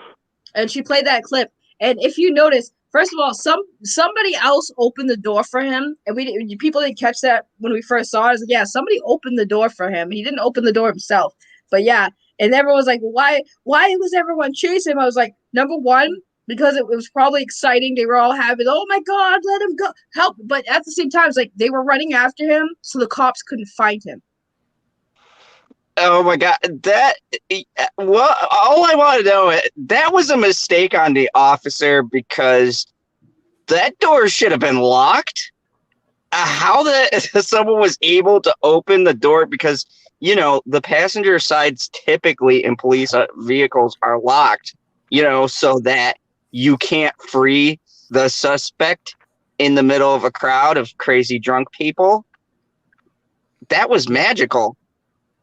and she played that clip. And if you notice, first of all, somebody else opened the door for him, and people didn't catch that when we first saw it. I was like, yeah, somebody opened the door for him. He didn't open the door himself. But yeah, and everyone was like, why was everyone chasing him? I was like, number one, because it was probably exciting. They were all happy. Oh my God, let him go. Help. But at the same time, it's like they were running after him, so the cops couldn't find him. Oh my God. Well, all I want to know, that was a mistake on the officer because that door should have been locked. How someone was able to open the door, because, you know, the passenger sides typically in police vehicles are locked, you know, so that you can't free the suspect in the middle of a crowd of crazy drunk people. That was magical.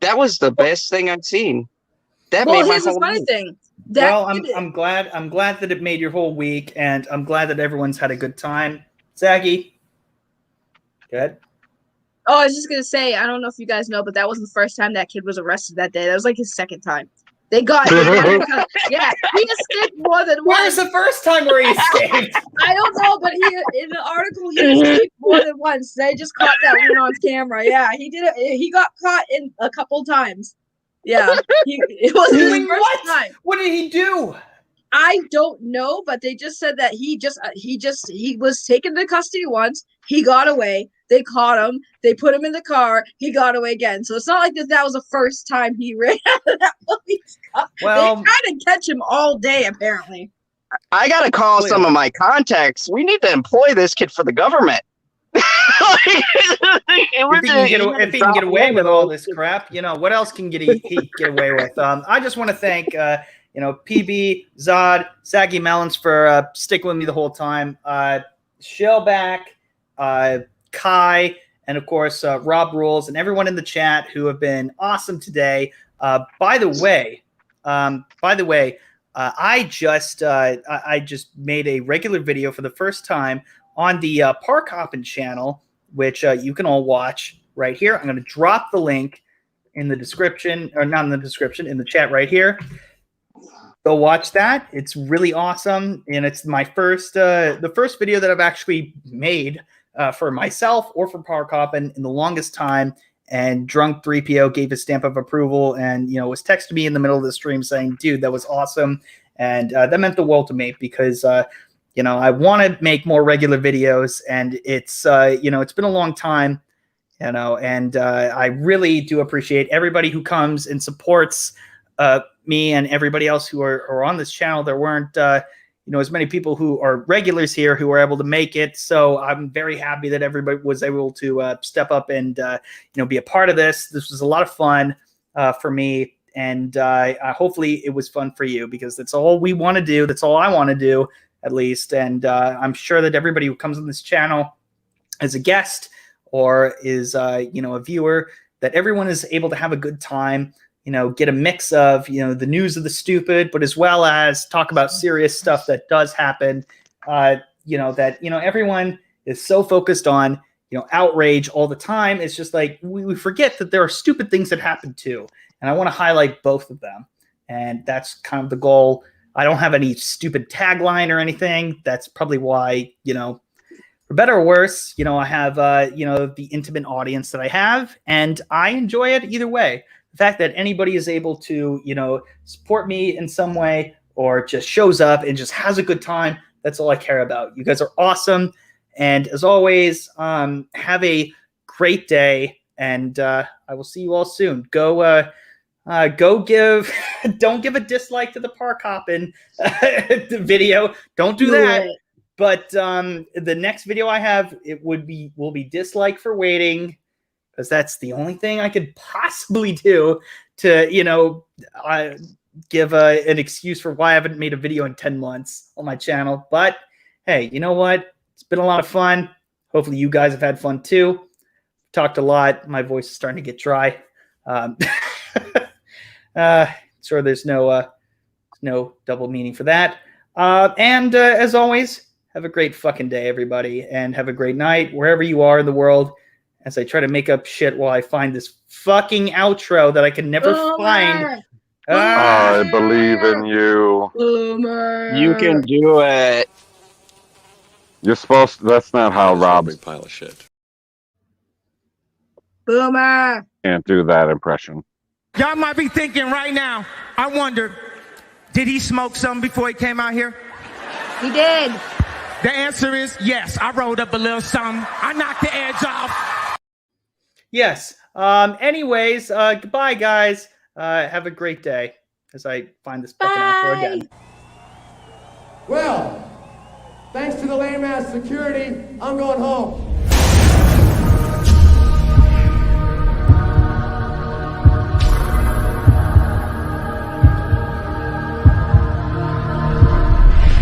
That was the best thing I've seen. That made my whole funny week. thing. Well, I'm glad that it made your whole week, and I'm glad that everyone's had a good time. Saggy, good. Oh, I was just gonna say, I don't know if you guys know, but that wasn't the first time that kid was arrested that day. That was like his second time. They got him. Yeah, he escaped more than once. Where's the first time where he escaped? I don't know, but in the article he escaped more than once. They just caught that one on camera. Yeah, he did it. He got caught in a couple times. Yeah, it wasn't his first time. What did he do? I don't know, but they just said that he was taken into custody once. He got away. They caught him. They put him in the car. He got away again. So it's not like that was the first time he ran out of that police car. Well, they tried to catch him all day, apparently. I got to call some of my contacts. We need to employ this kid for the government. If he can get away with all this crap, you know, what else can he get away with? I just want to thank, PB, Zod, Saggy Melonz for sticking with me the whole time. Shellback, Kai, and of course Rob Rules, and everyone in the chat who have been awesome today. By the way, I just made a regular video for the first time on the Park Hoppin channel, which you can all watch right here. I'm going to drop the link in the description, or not in the description, in the chat right here. Go watch that. It's really awesome, and it's my the first video that I've actually made for myself or for Park Hoppin in the longest time. And Drunk 3PO gave his stamp of approval, and was texting me in the middle of the stream saying, "Dude, that was awesome," and that meant the world to me because I want to make more regular videos, and it's it's been a long time, and I really do appreciate everybody who comes and supports me and everybody else who are on this channel. There weren't as many people who are regulars here who were able to make it, so I'm very happy that everybody was able to step up and be a part of this. This was a lot of fun for me, and hopefully it was fun for you, because that's all we want to do. That's all I want to do, at least. And I'm sure that everybody who comes on this channel as a guest or is a viewer, that everyone is able to have a good time, get a mix of the news of the stupid, but as well as talk about serious stuff that does happen. Everyone is so focused on outrage all the time. It's just like we forget that there are stupid things that happen too, and I want to highlight both of them, and that's kind of the goal. I don't have any stupid tagline or anything. That's probably why, for better or worse, I have, the intimate audience that I have, and I enjoy it either way. The fact that anybody is able to, support me in some way or just shows up and just has a good time, that's all I care about. You guys are awesome. And as always, have a great day, and I will see you all soon. Don't give a dislike to the Park Hoppin video. Don't do that. But the next video I have, will be dislike for waiting, because that's the only thing I could possibly do to give an excuse for why I haven't made a video in 10 months on my channel. But hey, you know what? It's been a lot of fun. Hopefully you guys have had fun too. Talked a lot. My voice is starting to get dry. Sure, there's no double meaning for that. And as always, have a great fucking day, everybody, and have a great night wherever you are in the world. As I try to make up shit while I find this fucking outro that I can never find. I believe in you. You can do it. You're supposed to, that's not how Robbie. Pile of shit. Boomer. Can't do that impression. Y'all might be thinking right now, I wonder, did he smoke something before he came out here? He did. The answer is yes. I rolled up a little something. I knocked the edge off. Yes. Anyways, goodbye, guys. Have a great day as I find this fucking outro again. Well, thanks to the lame ass security, I'm going home.